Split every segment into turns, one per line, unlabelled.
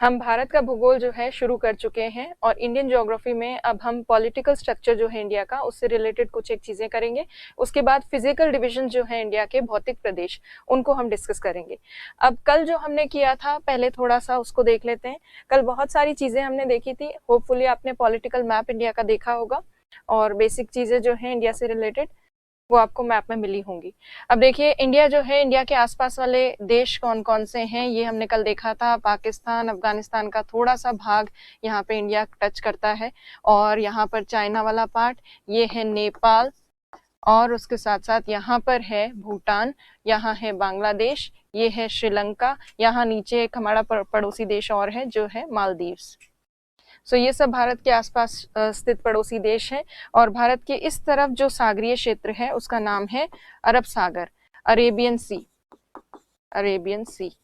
हम भारत का भूगोल जो है शुरू कर चुके हैं और इंडियन ज्योग्राफी में अब हम पॉलिटिकल स्ट्रक्चर जो है इंडिया का उससे रिलेटेड कुछ एक चीजें करेंगे। उसके बाद फिजिकल डिवीजन जो है इंडिया के भौतिक प्रदेश उनको हम डिस्कस करेंगे। अब कल जो हमने किया था पहले थोड़ा सा उसको देख लेते हैं। कल बहुत सारी चीजें हमने देखी थी, होपफुली आपने पॉलिटिकल मैप इंडिया का देखा होगा और बेसिक चीजें जो है इंडिया से रिलेटेड वो आपको मैप में मिली होंगी। अब देखिए इंडिया जो है, इंडिया के आसपास वाले देश कौन कौन से हैं ये हमने कल देखा था। पाकिस्तान, अफगानिस्तान का थोड़ा सा भाग यहाँ पे इंडिया टच करता है और यहाँ पर चाइना वाला पार्ट ये है नेपाल और उसके साथ साथ यहाँ पर है भूटान, यहाँ है बांग्लादेश, ये है श्रीलंका, यहाँ नीचे एक हमारा पड़ोसी देश और है जो है मालदीव्स। ये सब भारत के आसपास स्थित पड़ोसी देश हैं और भारत के इस तरफ जो सागरीय क्षेत्र है उसका नाम है अरब सागर, अरेबियन सी, अरेबियन सी।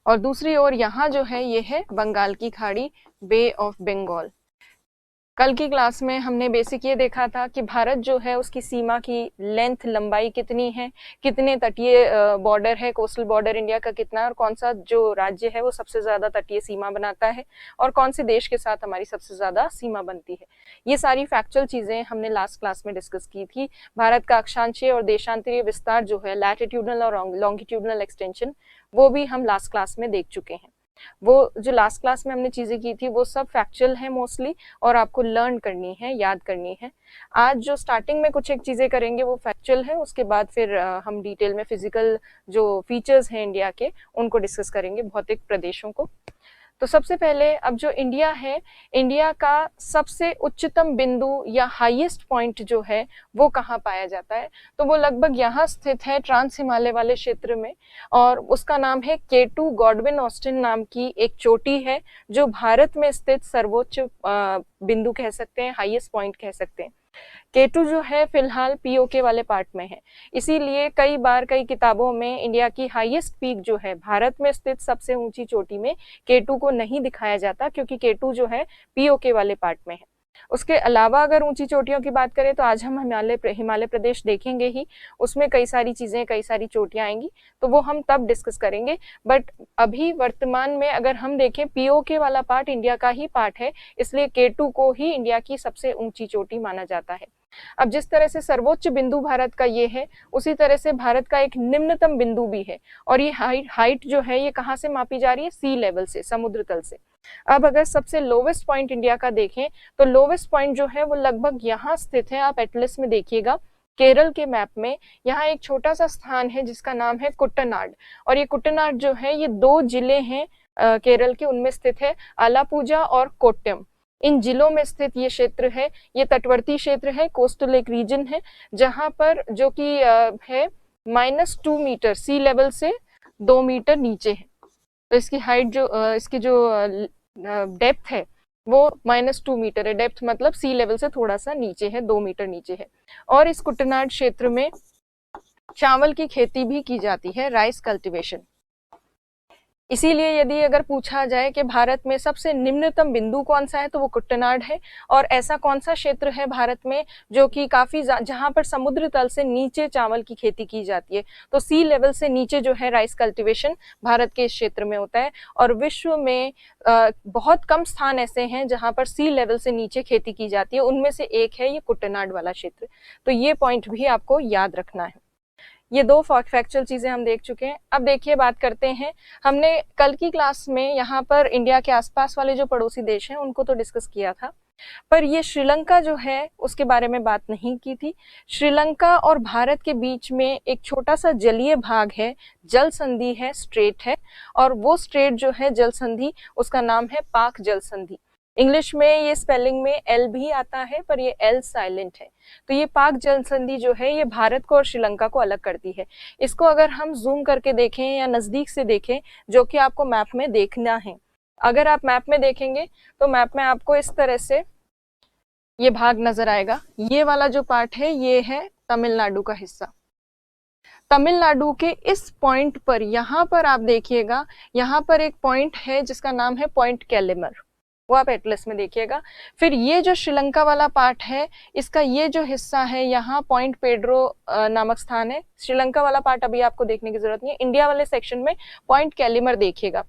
और दूसरी ओर यहाँ जो है ये है बंगाल की खाड़ी, बे ऑफ बंगाल। कल की क्लास में हमने बेसिक ये देखा था कि भारत जो है उसकी सीमा की लेंथ, लंबाई कितनी है, कितने तटीय बॉर्डर है, कोस्टल बॉर्डर इंडिया का कितना है और कौन सा जो राज्य है वो सबसे ज्यादा तटीय सीमा बनाता है और कौन से देश के साथ हमारी सबसे ज्यादा सीमा बनती है। ये सारी फैक्चुअल चीजें हमने लास्ट क्लास में डिस्कस की थी। भारत का अक्षांशीय और देशांतरीय विस्तार जो है, लैटिट्यूडनल और लॉन्गिट्यूडनल एक्सटेंशन, वो भी हम लास्ट क्लास में देख चुके हैं। वो जो लास्ट क्लास में हमने चीजें की थी वो सब फैक्चुअल है मोस्टली और आपको लर्न करनी है, याद करनी है। आज जो स्टार्टिंग में कुछ एक चीजें करेंगे वो फैक्चुअल है, उसके बाद फिर हम डिटेल में फिजिकल जो फीचर्स हैं इंडिया के उनको डिस्कस करेंगे, भौतिक प्रदेशों को। तो सबसे पहले अब जो इंडिया है, इंडिया का सबसे उच्चतम बिंदु या हाईएस्ट पॉइंट जो है वो कहाँ पाया जाता है, तो वो लगभग यहाँ स्थित है ट्रांस हिमालय वाले क्षेत्र में और उसका नाम है K2 गॉडविन ऑस्टिन नाम की एक चोटी है जो भारत में स्थित सर्वोच्च बिंदु कह सकते हैं, हाईएस्ट पॉइंट कह सकते हैं। K2 जो है फिलहाल पीओके वाले पार्ट में है, इसीलिए कई बार कई किताबों में इंडिया की हाईएस्ट पीक जो है भारत में स्थित सबसे ऊंची चोटी में K2 को नहीं दिखाया जाता क्योंकि K2 जो है पीओके वाले पार्ट में है। उसके अलावा अगर ऊंची चोटियों की बात करें तो आज हम हिमालय प्रदेश देखेंगे ही, उसमें कई सारी चीजें, कई सारी चोटियां आएंगी तो वो हम तब डिस्कस करेंगे। बट अभी वर्तमान में अगर हम देखें पीओके वाला पार्ट इंडिया का ही पार्ट है, इसलिए K2 को ही इंडिया की सबसे ऊंची चोटी माना जाता है। अब जिस तरह से सर्वोच्च बिंदु भारत का ये है, उसी तरह से भारत का एक निम्नतम बिंदु भी है और ये हाइट जो है ये कहाँ से मापी जा रही है, सी लेवल से, समुद्र तल से। अब अगर सबसे लोवेस्ट पॉइंट इंडिया का देखें तो लोवेस्ट पॉइंट जो है वो लगभग यहाँ स्थित है। आप एटलस में देखिएगा, केरल के मैप में यहाँ एक छोटा सा स्थान है जिसका नाम है कुट्टनाड और ये कुट्टनाड जो है ये 2 जिले हैं केरल के, उनमें स्थित है, आलापूजा और कोट्टयम। इन जिलों में स्थित ये क्षेत्र है, ये तटवर्ती क्षेत्र है, कोस्टल एक रीजन है जहां पर जो कि है -2 मीटर सी लेवल से 2 मीटर नीचे है। तो इसकी हाइट जो इसकी जो डेप्थ है वो -2 मीटर है। डेप्थ मतलब सी लेवल से थोड़ा सा नीचे है, 2 मीटर नीचे है। और इस कुट्टनाड क्षेत्र में चावल की खेती भी की जाती है, राइस कल्टीवेशन। इसीलिए यदि अगर पूछा जाए कि भारत में सबसे निम्नतम बिंदु कौन सा है तो वो कुट्टनाड है। और ऐसा कौन सा क्षेत्र है भारत में जो कि काफी जहां पर समुद्र तल से नीचे चावल की खेती की जाती है, तो सी लेवल से नीचे जो है राइस कल्टीवेशन भारत के इस क्षेत्र में होता है। और विश्व में बहुत कम स्थान ऐसे हैं जहां पर सी लेवल से नीचे खेती की जाती है, उनमें से एक है ये कुट्टनाड वाला क्षेत्र। तो ये पॉइंट भी आपको याद रखना है। ये 2 फैक्चुअल चीजें हम देख चुके हैं। अब देखिए बात करते हैं, हमने कल की क्लास में यहाँ पर इंडिया के आसपास वाले जो पड़ोसी देश हैं उनको तो डिस्कस किया था, पर ये श्रीलंका जो है उसके बारे में बात नहीं की थी। श्रीलंका और भारत के बीच में एक छोटा सा जलीय भाग है, जल संधि है, स्ट्रेट है, और वो स्ट्रेट जो है जल संधि उसका नाम है पाक जल संधि। इंग्लिश में ये स्पेलिंग में एल भी आता है पर ये एल साइलेंट है। तो ये पाक जल संधि जो है ये भारत को और श्रीलंका को अलग करती है। इसको अगर हम जूम करके देखें या नजदीक से देखें, जो कि आपको मैप में देखना है, अगर आप मैप में देखेंगे तो मैप में आपको इस तरह से ये भाग नजर आएगा। ये वाला जो पार्ट है ये है तमिलनाडु का हिस्सा। तमिलनाडु के इस पॉइंट पर, यहाँ पर आप देखिएगा, यहाँ पर एक पॉइंट है जिसका नाम है पॉइंट कैलिमर। वो आप एटलस में देखिएगा। फिर ये जो श्रीलंका वाला पार्ट है, इसका ये जो हिस्सा है, यहाँ पॉइंट पेड्रो नामक स्थान है। श्रीलंका वाला पार्ट अभी आपको देखने की जरूरत नहीं है। इंडिया वाले सेक्शन में पॉइंट कैलिमर देखिएगा,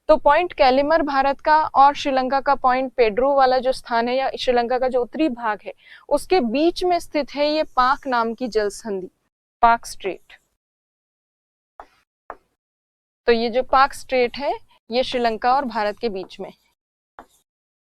तो पॉइंट कैलिमर भारत का और श्रीलंका का पॉइंट पेड्रो वाला जो स्थान है, या श्रीलंका का जो उत्तरी भाग है, उसके बीच में स्थित है ये पाक नाम की जल संधि, पाक स्ट्रेट। तो ये जो पाक स्ट्रेट है, ये श्रीलंका और भारत के बीच में।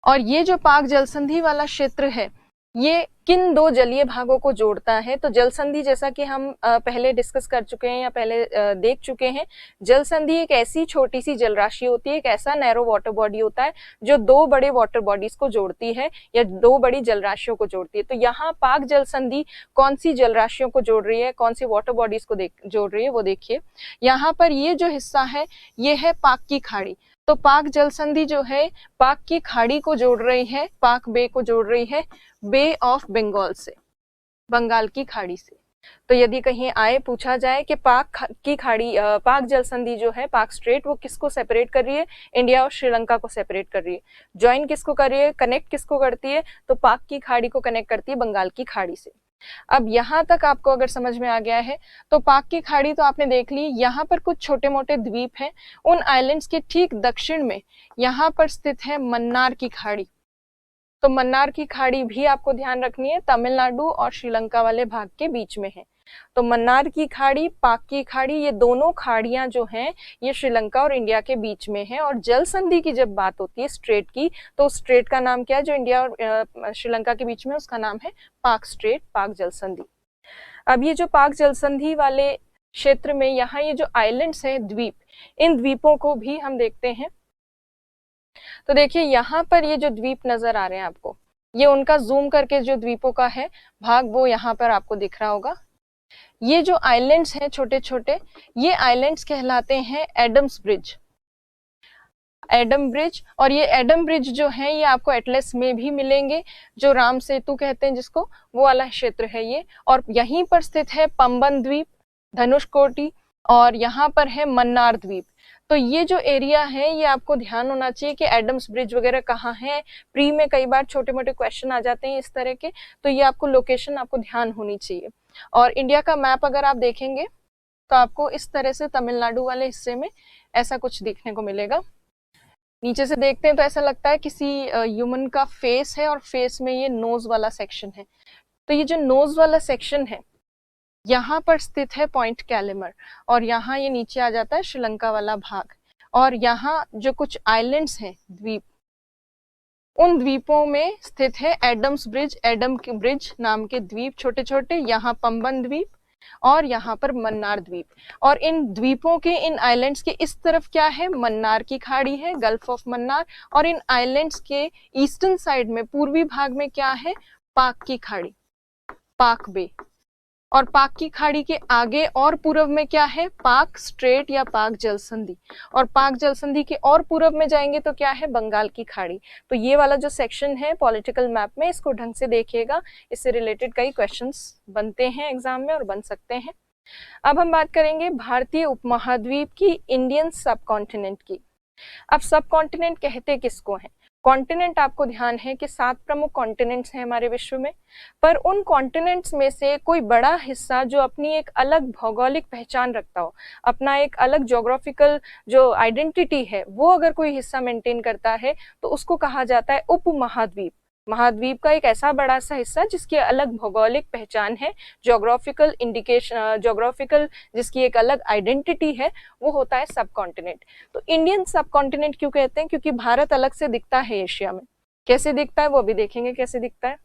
और ये जो पाक जलसंधि वाला क्षेत्र है, ये किन दो जलीय भागों को जोड़ता है? तो जलसंधि, जैसा कि हम पहले डिस्कस कर चुके हैं या पहले देख चुके हैं, जलसंधि एक ऐसी छोटी सी जलराशि होती है, एक ऐसा नैरो वाटर बॉडी होता है जो दो बड़े वाटर बॉडीज को जोड़ती है या दो बड़ी जलराशियों को जोड़ती है। तो यहाँ पाक जलसंधि कौन सी जलराशियों को जोड़ रही है, कौन सी वाटर बॉडीज को जोड़ रही है, वो देखिए। यहाँ पर ये जो हिस्सा है, ये है पाक की खाड़ी। तो पाक जलसंधि जो है पाक की खाड़ी को जोड़ रही है, पाक बे को जोड़ रही है बे ऑफ बंगाल से, बंगाल की खाड़ी से। तो यदि कहीं आए पूछा जाए कि पाक की खाड़ी, पाक जलसंधि जो है, पाक स्ट्रेट, वो किसको सेपरेट कर रही है? इंडिया और श्रीलंका को सेपरेट कर रही है। ज्वाइन किसको कर रही है, कनेक्ट किसको करती है? तो पाक की खाड़ी को कनेक्ट करती है बंगाल की खाड़ी से। अब यहां तक आपको अगर समझ में आ गया है, तो पाक की खाड़ी तो आपने देख ली। यहाँ पर कुछ छोटे मोटे द्वीप हैं, उन आइलैंड्स के ठीक दक्षिण में यहाँ पर स्थित है मन्नार की खाड़ी। तो मन्नार की खाड़ी भी आपको ध्यान रखनी है, तमिलनाडु और श्रीलंका वाले भाग के बीच में है। तो मन्नार की खाड़ी, पाक की खाड़ी, ये दोनों खाड़ियां जो हैं, ये श्रीलंका और इंडिया के बीच में है। और जल संधि की जब बात होती है स्ट्रेट की, तो स्ट्रेट का नाम क्या है जो इंडिया और श्रीलंका के बीच में, उसका नाम है पाक स्ट्रेट, पाक जल संधि। अब ये जो पाक जल संधि वाले क्षेत्र में यहाँ ये जो आइलैंड्स है, द्वीप, इन द्वीपों को भी हम देखते हैं। तो देखिए यहाँ पर ये जो द्वीप नजर आ रहे हैं आपको, ये उनका जूम करके जो द्वीपों का है भाग, वो यहाँ पर आपको दिख रहा होगा। ये जो आइलैंड्स हैं छोटे छोटे, ये आइलैंड्स कहलाते हैं एडम्स ब्रिज, एडम ब्रिज। और ये एडम ब्रिज जो है, ये आपको एटलस में भी मिलेंगे, जो राम सेतु कहते हैं जिसको, वो वाला क्षेत्र है ये। और यहीं पर स्थित है पंबन द्वीप, धनुषकोटी, और यहाँ पर है मन्नार द्वीप। तो ये जो एरिया है, ये आपको ध्यान होना चाहिए कि एडम्स ब्रिज वगैरह कहाँ है। प्री में कई बार छोटे मोटे क्वेश्चन आ जाते हैं इस तरह के, तो ये आपको लोकेशन आपको ध्यान होनी चाहिए। और इंडिया का मैप अगर आप देखेंगे तो आपको इस तरह से तमिलनाडु वाले हिस्से में ऐसा कुछ देखने को मिलेगा। नीचे से देखते हैं तो ऐसा लगता है किसी ह्यूमन का फेस है, और फेस में ये नोज वाला सेक्शन है। तो ये जो नोज वाला सेक्शन है, यहाँ पर स्थित है पॉइंट कैलिमर, और यहाँ ये नीचे आ जाता है श्रीलंका वाला भाग। और यहाँ जो कुछ आइलैंड्स हैं, द्वीप, उन द्वीपों में स्थित है एडम्स ब्रिज, एडम ब्रिज नाम के द्वीप छोटे छोटे, यहाँ पंबन द्वीप और यहाँ पर मन्नार द्वीप। और इन द्वीपों के, इन आइलैंड्स के इस तरफ क्या है, मन्नार की खाड़ी है, गल्फ ऑफ मन्नार। और इन आइलैंड्स के ईस्टर्न साइड में, पूर्वी भाग में क्या है, पाक की खाड़ी, पाक बे। और पाक की खाड़ी के आगे और पूर्व में क्या है, पाक स्ट्रेट या पाक जलसंधि। और पाक जलसंधि के और पूर्व में जाएंगे तो क्या है, बंगाल की खाड़ी। तो ये वाला जो सेक्शन है पॉलिटिकल मैप में, इसको ढंग से देखिएगा, इससे रिलेटेड कई क्वेश्चंस बनते हैं एग्जाम में और बन सकते हैं। अब हम बात करेंगे भारतीय उपमहाद्वीप की, इंडियन सब कॉन्टिनेंट की। अब सब कॉन्टिनेंट कहते किसको हैं? कॉन्टिनेंट आपको ध्यान है कि 7 प्रमुख कॉन्टिनेंट्स हैं हमारे विश्व में, पर उन कॉन्टिनेंट्स में से कोई बड़ा हिस्सा जो अपनी एक अलग भौगोलिक पहचान रखता हो, अपना एक अलग ज्योग्राफिकल जो आइडेंटिटी है, वो अगर कोई हिस्सा मेंटेन करता है, तो उसको कहा जाता है उपमहाद्वीप। महाद्वीप का एक ऐसा बड़ा सा हिस्सा जिसकी अलग भौगोलिक पहचान है, ज्योग्राफिकल इंडिकेशन, ज्योग्राफिकल जिसकी एक अलग आइडेंटिटी है, वो होता है सब कॉन्टिनेंट। तो इंडियन सब कॉन्टिनेंट क्यों कहते हैं? क्योंकि भारत अलग से दिखता है एशिया में। कैसे दिखता है वो अभी देखेंगे कैसे दिखता है।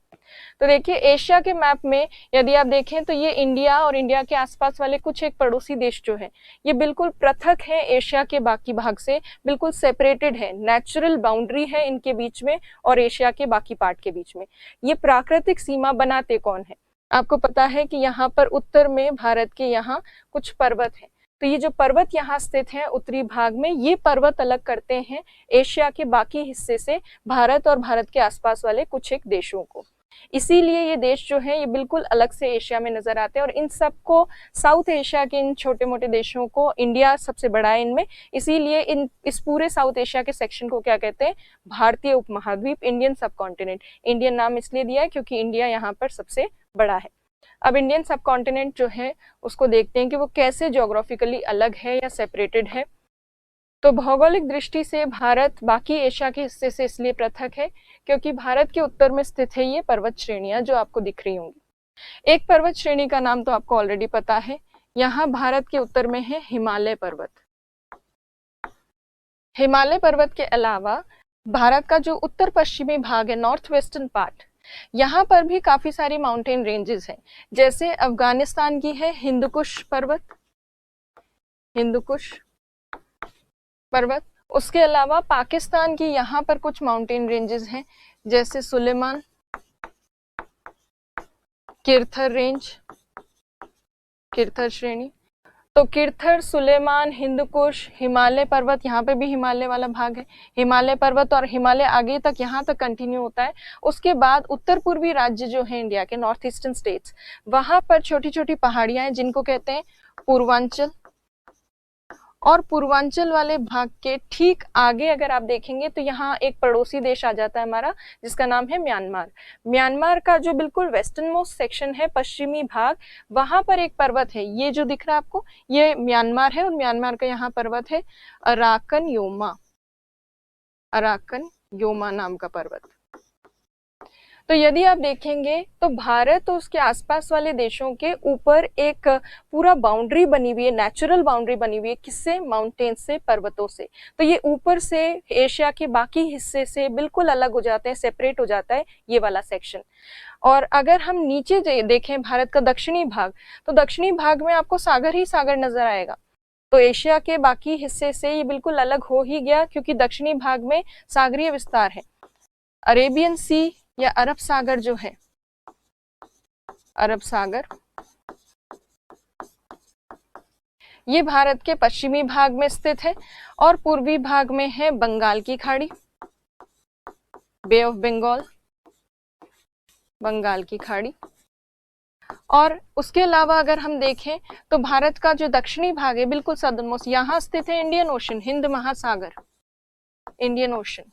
तो देखिए एशिया के मैप में यदि आप देखें तो ये इंडिया और इंडिया के आसपास वाले कुछ एक पड़ोसी देश जो है, ये बिल्कुल पृथक है एशिया के बाकी भाग से, बिल्कुल सेपरेटेड है, नेचुरल बाउंड्री है इनके बीच में और एशिया के बाकी पार्ट के बीच में। ये प्राकृतिक सीमा बनाते कौन है? आपको पता है कि यहाँ पर उत्तर में भारत के यहाँ कुछ पर्वत है। तो ये जो पर्वत यहाँ स्थित है उत्तरी भाग में, ये पर्वत अलग करते हैं एशिया के बाकी हिस्से से भारत और भारत के आसपास वाले कुछ एक देशों को। इसीलिए ये देश जो है ये बिल्कुल अलग से एशिया में नजर आते हैं, और इन सबको, साउथ एशिया के इन छोटे मोटे देशों को, इंडिया सबसे बड़ा है इनमें, इसीलिए इस पूरे साउथ एशिया के सेक्शन को क्या कहते हैं, भारतीय उपमहाद्वीप, इंडियन सब कॉन्टिनेंट। इंडियन नाम इसलिए दिया है क्योंकि इंडिया यहाँ पर सबसे बड़ा है। अब इंडियन सब कॉन्टिनेंट जो है उसको देखते हैं कि वो कैसे ज्योग्राफिकली अलग है या सेपरेटेड है। तो भौगोलिक दृष्टि से भारत बाकी एशिया के हिस्से से इसलिए पृथक है क्योंकि भारत के उत्तर में स्थित है ये पर्वत श्रेणियां जो आपको दिख रही होंगी। एक पर्वत श्रेणी का नाम तो आपको ऑलरेडी पता है, यहाँ भारत के उत्तर में है हिमालय पर्वत। हिमालय पर्वत के अलावा भारत का जो उत्तर पश्चिमी भाग है, नॉर्थ वेस्टर्न पार्ट, यहाँ पर भी काफी सारी माउंटेन रेंजेस हैं। जैसे अफगानिस्तान की है हिंदुकुश पर्वत, हिंदुकुश पर्वत। उसके अलावा पाकिस्तान की यहाँ पर कुछ माउंटेन रेंजेस हैं, जैसे सुलेमान, किरथर रेंज, किरथर श्रेणी। तो किरथर, सुलेमान, हिंदुकुश, हिमालय पर्वत, यहाँ पे भी हिमालय वाला भाग है, हिमालय पर्वत, और हिमालय आगे तक यहाँ तक कंटिन्यू होता है। उसके बाद उत्तर पूर्वी राज्य जो है इंडिया के, नॉर्थ ईस्टर्न स्टेट्स, वहां पर छोटी छोटी पहाड़ियां हैं जिनको कहते हैं पूर्वांचल। और पूर्वांचल वाले भाग के ठीक आगे अगर आप देखेंगे तो यहाँ एक पड़ोसी देश आ जाता है हमारा, जिसका नाम है म्यांमार। म्यांमार का जो बिल्कुल वेस्टर्न मोस्ट सेक्शन है, पश्चिमी भाग, वहां पर एक पर्वत है, ये जो दिख रहा है आपको, ये म्यांमार है, और म्यांमार का यहाँ पर्वत है अराकन योमा, अराकन योमा नाम का पर्वत। तो यदि आप देखेंगे तो भारत और उसके आसपास वाले देशों के ऊपर एक पूरा बाउंड्री बनी हुई है, नेचुरल बाउंड्री बनी हुई है, किससे, माउंटेन से, पर्वतों से। तो ये ऊपर से एशिया के बाकी हिस्से से बिल्कुल अलग हो जाते हैं, सेपरेट हो जाता है ये वाला सेक्शन। और अगर हम नीचे देखें भारत का दक्षिणी भाग, तो दक्षिणी भाग में आपको सागर ही सागर नजर आएगा। तो एशिया के बाकी हिस्से से ये बिल्कुल अलग हो ही गया क्योंकि दक्षिणी भाग में सागरीय विस्तार है। अरेबियन सी या अरब सागर जो है, अरब सागर, ये भारत के पश्चिमी भाग में स्थित है, और पूर्वी भाग में है बंगाल की खाड़ी, बे ऑफ बंगाल, बंगाल की खाड़ी। और उसके अलावा अगर हम देखें तो भारत का जो दक्षिणी भाग है, बिल्कुल सदर्न मोस्ट, यहां स्थित है इंडियन ओशन, हिंद महासागर, इंडियन ओशन।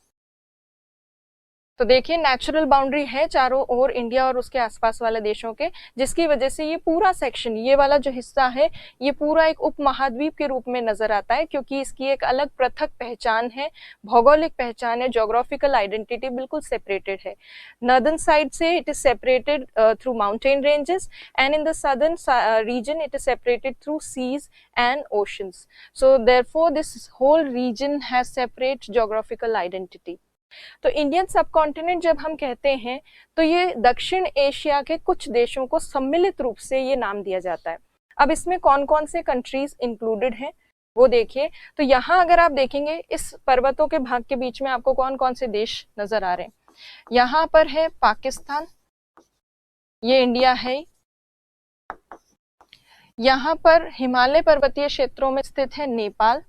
तो देखिए नेचुरल बाउंड्री है चारों ओर इंडिया और उसके आसपास वाले देशों के, जिसकी वजह से ये पूरा सेक्शन, ये वाला जो हिस्सा है, ये पूरा एक उपमहाद्वीप के रूप में नजर आता है क्योंकि इसकी एक अलग पृथक पहचान है, भौगोलिक पहचान है, ज्योग्राफिकल आइडेंटिटी बिल्कुल सेपरेटेड है। नॉर्दर्न साइड से it is separated through mountain ranges, and in the southern region it is separated through seas and oceans. So therefore this whole region has separate geographical identity. तो Indian subcontinent जब हम कहते हैं तो ये दक्षिण Asia के कुछ देशों को सम्मिलित रूप से ये नाम दिया जाता है। अब इसमें कौन कौन से कंट्रीज इंक्लूडेड हैं वो देखिए। तो यहाँ अगर आप देखेंगे इस पर्वतों के भाग के बीच में आपको कौन कौन से देश नजर आ रहे हैं। यहाँ पर है पाकिस्तान, ये इंडिया है। यहाँ पर हिमालय पर्वतीय क्षेत्रों में स्थित है नेपाल।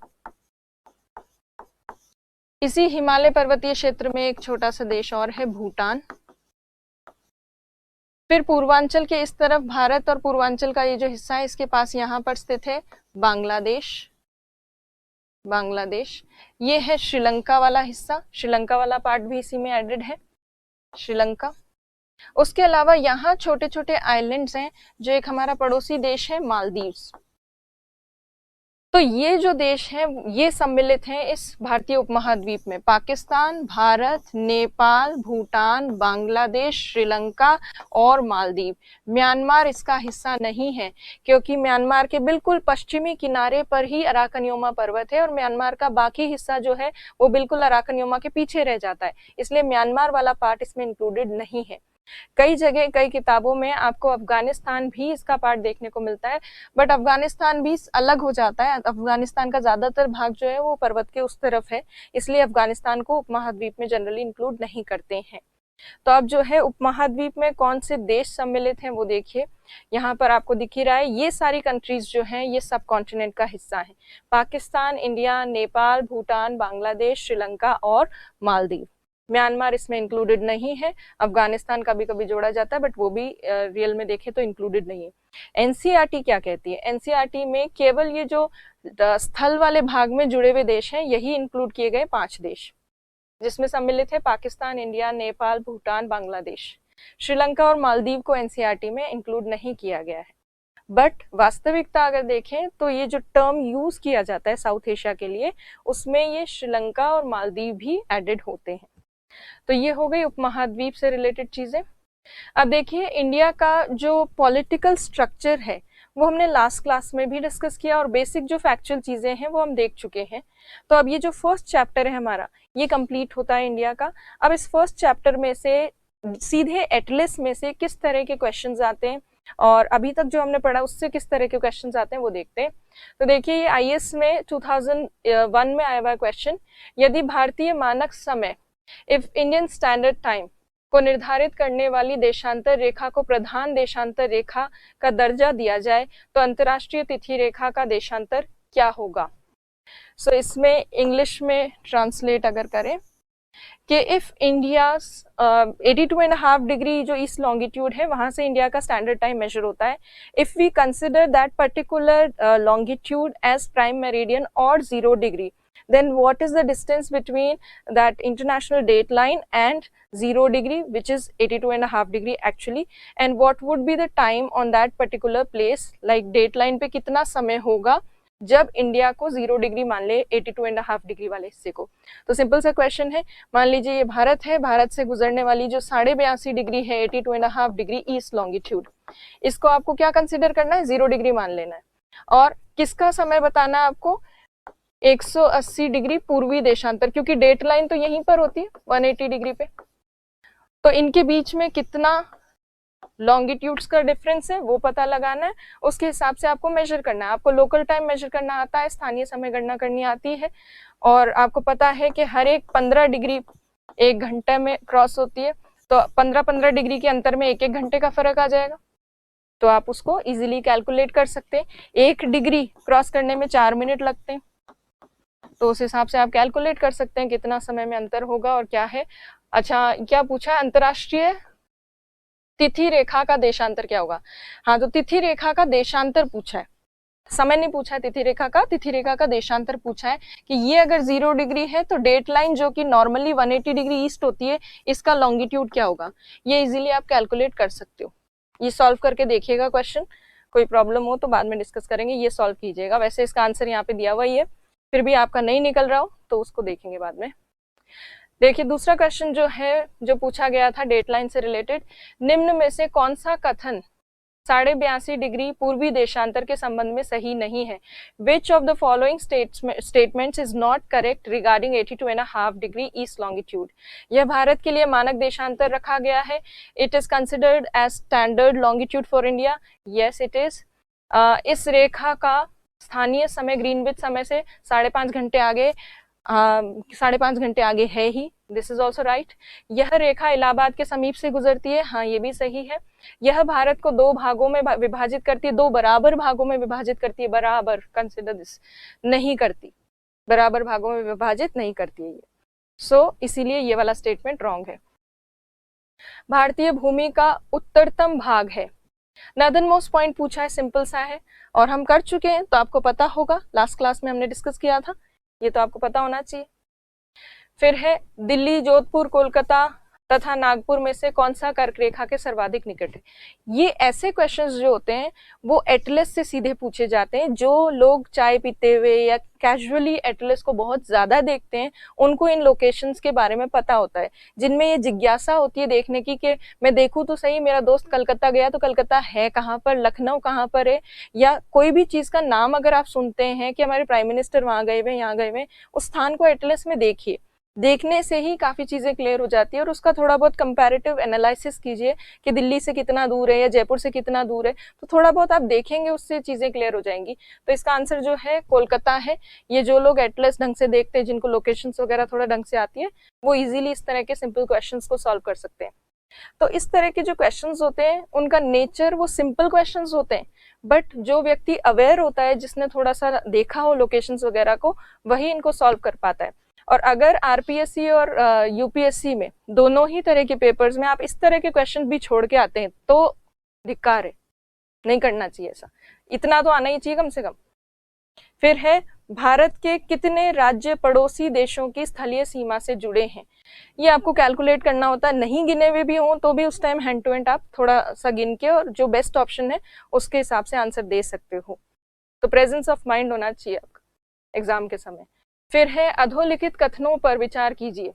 इसी हिमालय पर्वतीय क्षेत्र में एक छोटा सा देश और है, भूटान। फिर पूर्वांचल के इस तरफ भारत और पूर्वांचल का ये जो हिस्सा है इसके पास यहाँ पर स्थित है बांग्लादेश, बांग्लादेश। ये है श्रीलंका वाला हिस्सा, श्रीलंका वाला पार्ट भी इसी में एडेड है, श्रीलंका। उसके अलावा यहाँ छोटे छोटे आइलैंड्स हैं जो एक हमारा पड़ोसी देश है, मालदीव्स। तो ये जो देश हैं ये सम्मिलित हैं इस भारतीय उपमहाद्वीप में, पाकिस्तान, भारत, नेपाल, भूटान, बांग्लादेश, श्रीलंका और मालदीव। म्यांमार इसका हिस्सा नहीं है क्योंकि म्यांमार के बिल्कुल पश्चिमी किनारे पर ही अराकन योमा पर्वत है और म्यांमार का बाकी हिस्सा जो है वो बिल्कुल अराकन योमा के पीछे रह जाता है, इसलिए म्यांमार वाला पार्ट इसमें इंक्लूडेड नहीं है। कई जगह कई किताबों में आपको अफगानिस्तान भी इसका पार्ट देखने को मिलता है, बट अफगानिस्तान भी अलग हो जाता है। अफगानिस्तान का ज्यादातर भाग जो है वो पर्वत के उस तरफ है, इसलिए अफगानिस्तान को उपमहाद्वीप में जनरली इंक्लूड नहीं करते हैं। तो अब जो है उपमहाद्वीप में कौन से देश सम्मिलित हैं वो देखिए, यहाँ पर आपको दिख ही रहा है। ये सारी कंट्रीज जो हैं ये सब कॉन्टिनेंट का हिस्सा है, पाकिस्तान, इंडिया, नेपाल, भूटान, बांग्लादेश, श्रीलंका और मालदीव। म्यांमार इसमें इंक्लूडेड नहीं है। अफगानिस्तान कभी कभी जोड़ा जाता है बट वो भी रियल में देखें तो इंक्लूडेड नहीं है। एनसीईआरटी क्या कहती है? एनसीईआरटी में केवल ये जो स्थल वाले भाग में जुड़े हुए देश हैं यही इंक्लूड किए गए 5 देश, जिसमें सम्मिलित है पाकिस्तान, इंडिया, नेपाल, भूटान, बांग्लादेश। श्रीलंका और मालदीव को एनसीईआरटी में इंक्लूड नहीं किया गया है। बट वास्तविकता अगर देखें तो ये जो टर्म यूज किया जाता है साउथ एशिया के लिए, उसमें ये श्रीलंका और मालदीव भी एडेड होते हैं। तो ये हो गई उपमहाद्वीप से रिलेटेड चीजें। अब देखिए इंडिया का जो पॉलिटिकल स्ट्रक्चर है वो हमने लास्ट क्लास में भी डिस्कस किया और बेसिक जो फैक्चुअल चीजें हैं वो हम देख चुके हैं। तो अब ये जो फर्स्ट चैप्टर है हमारा ये कंप्लीट होता है इंडिया का। अब इस फर्स्ट चैप्टर में से सीधे एटलस में से किस तरह के क्वेश्चंस आते हैं और अभी तक जो हमने पढ़ा उससे किस तरह के क्वेश्चंस आते हैं वो देखते हैं। तो देखिए ये आईएएस में 2001 में आया हुआ क्वेश्चन, यदि भारतीय मानक समय इफ इंडियन स्टैंडर्ड टाइम को निर्धारित करने वाली देशांतर रेखा को प्रधान देशांतर रेखा का दर्जा दिया जाए तो अंतरराष्ट्रीय तिथि रेखा का देशांतर क्या होगा? सो इसमें इंग्लिश में ट्रांसलेट अगर करें कि इफ इंडिया 82.5 डिग्री जो ईस्ट लॉन्गिट्यूड है वहां से इंडिया का स्टैंडर्ड टाइम मेजर होता है, if we consider that particular longitude as prime meridian और 0 degree, then what is the distance between that international date line and 0 degree, which is 82.5 degree actually, and what would be the time on that particular place, like date line पे कितना समय होगा जब India को 0 degree मान ले 82.5 degree वाले हिस्से को। तो सिंपल सा क्वेश्चन है, मान लीजिए ये भारत है, भारत से गुजरने वाली जो 82.5 डिग्री है 82.5 डिग्री ईस्ट लॉन्गिट्यूड, इसको आपको क्या कंसिडर करना है? 0 डिग्री मान लेना है। और किसका समय बताना है आपको? 180 डिग्री पूर्वी देशांतर, क्योंकि डेट लाइन तो यहीं पर होती है 180 डिग्री पे। तो इनके बीच में कितना लॉन्गिट्यूड्स का डिफरेंस है वो पता लगाना है, उसके हिसाब से आपको मेजर करना है। आपको लोकल टाइम मेजर करना आता है, स्थानीय समय गणना करनी आती है, और आपको पता है कि हर एक 15 डिग्री 1 घंटे में क्रॉस होती है, तो 15-15 डिग्री के अंतर में 1-1 घंटे का फर्क आ जाएगा। तो आप उसको इजीली कैलकुलेट कर सकते हैं। 1 डिग्री क्रॉस करने में 4 मिनट लगते हैं, तो उस हिसाब से आप कैलकुलेट कर सकते हैं कितना समय में अंतर होगा और क्या है। अच्छा, क्या पूछा है? अंतरराष्ट्रीय तिथि रेखा का देशांतर क्या होगा? हाँ, तो तिथि रेखा का देशांतर पूछा है, समय नहीं पूछा है तिथि रेखा का। तिथि रेखा का देशांतर पूछा है कि ये अगर 0 डिग्री है तो डेट लाइन जो कि नॉर्मली 180 डिग्री ईस्ट होती है, इसका लॉन्गिट्यूड क्या होगा? ये इजीली आप कैलकुलेट कर सकते हो। ये सॉल्व करके देखिएगा क्वेश्चन, कोई प्रॉब्लम हो तो बाद में डिस्कस करेंगे, ये सॉल्व कीजिएगा। वैसे इसका आंसर यहाँ पे दिया हुआ ही है, फिर भी आपका नहीं निकल रहा हो तो उसको देखेंगे बाद में। देखिए दूसरा क्वेश्चन जो है, जो पूछा गया था डेटलाइन से रिलेटेड, निम्न में से कौन सा कथन 82.5 डिग्री पूर्वी देशांतर के संबंध में सही नहीं है? Which of the following statements is not correct regarding 82.5 degree east longitude? यह भारत के लिए मानक देशांतर रखा गया है। It is considered as standard longitude for India. Yes it is. इस रेखा का स्थानीय समय ग्रीनविच समय से 5.5 घंटे आगे 5.5 घंटे आगे है ही। This is also right. यह रेखा इलाहाबाद के समीप से गुजरती है। हाँ, ये भी सही है। यह भारत को 2 भागों में विभाजित करती है, 2 बराबर भागों में विभाजित करती है। बराबर, कंसिडर दिस, नहीं करती, बराबर भागों में विभाजित नहीं करती है ये। सो इसीलिए ये वाला स्टेटमेंट रॉन्ग है। भारतीय भूमि का उत्तरतम भाग है। नॉर्दर्न मोस्ट पॉइंट पूछा है, सिंपल सा है और हम कर चुके हैं तो आपको पता होगा, लास्ट क्लास में हमने डिस्कस किया था, ये तो आपको पता होना चाहिए। फिर है दिल्ली, जोधपुर, कोलकाता तथा नागपुर में से कौन सा कर्क रेखा के सर्वाधिक निकट है? ये ऐसे क्वेश्चंस जो होते हैं वो एटलस से सीधे पूछे जाते हैं। जो लोग चाय पीते हुए या कैजुअली एटलस को बहुत ज्यादा देखते हैं उनको इन लोकेशंस के बारे में पता होता है, जिनमें ये जिज्ञासा होती है देखने की कि मैं देखूं तो सही, मेरा दोस्त कलकत्ता गया तो कलकत्ता है कहाँ पर, लखनऊ कहाँ पर है, या कोई भी चीज का नाम अगर आप सुनते हैं कि हमारे प्राइम मिनिस्टर वहां गए हुए, यहाँ गए हुए, उस स्थान को एटलस में देखिए। देखने से ही काफी चीजें क्लियर हो जाती है और उसका थोड़ा बहुत कंपैरेटिव एनालिसिस कीजिए कि दिल्ली से कितना दूर है या जयपुर से कितना दूर है, तो थोड़ा बहुत आप देखेंगे, उससे चीजें क्लियर हो जाएंगी। तो इसका आंसर जो है कोलकाता है। ये जो लोग एटलस ढंग से देखते हैं, जिनको लोकेशंस वगैरह थोड़ा ढंग से आती है, वो इजीली इस तरह के सिंपल क्वेश्चंस को सॉल्व कर सकते हैं। तो इस तरह के जो क्वेश्चंस होते हैं उनका नेचर वो सिंपल क्वेश्चंस होते हैं, बट जो व्यक्ति अवेयर होता है, जिसने थोड़ा सा देखा हो लोकेशंस वगैरह को, वही इनको सॉल्व कर पाता है। और अगर आरपीएससी और यूपीएससी में दोनों ही तरह के पेपर्स में आप इस तरह के क्वेश्चन भी छोड़ के आते हैं तो धिक्कार है, नहीं करना चाहिए ऐसा, इतना तो आना ही चाहिए कम से कम। फिर है भारत के कितने राज्य पड़ोसी देशों की स्थलीय सीमा से जुड़े हैं, ये आपको कैलकुलेट करना होता है, नहीं गिने हुए भी हों तो भी उस टाइम हैंड टू हैंड आप थोड़ा सा गिन के और जो बेस्ट ऑप्शन है उसके हिसाब से आंसर दे सकते हो। तो प्रेजेंस ऑफ माइंड होना चाहिए आपका एग्जाम के समय। फिर है अधोलिखित कथनों पर विचार कीजिए।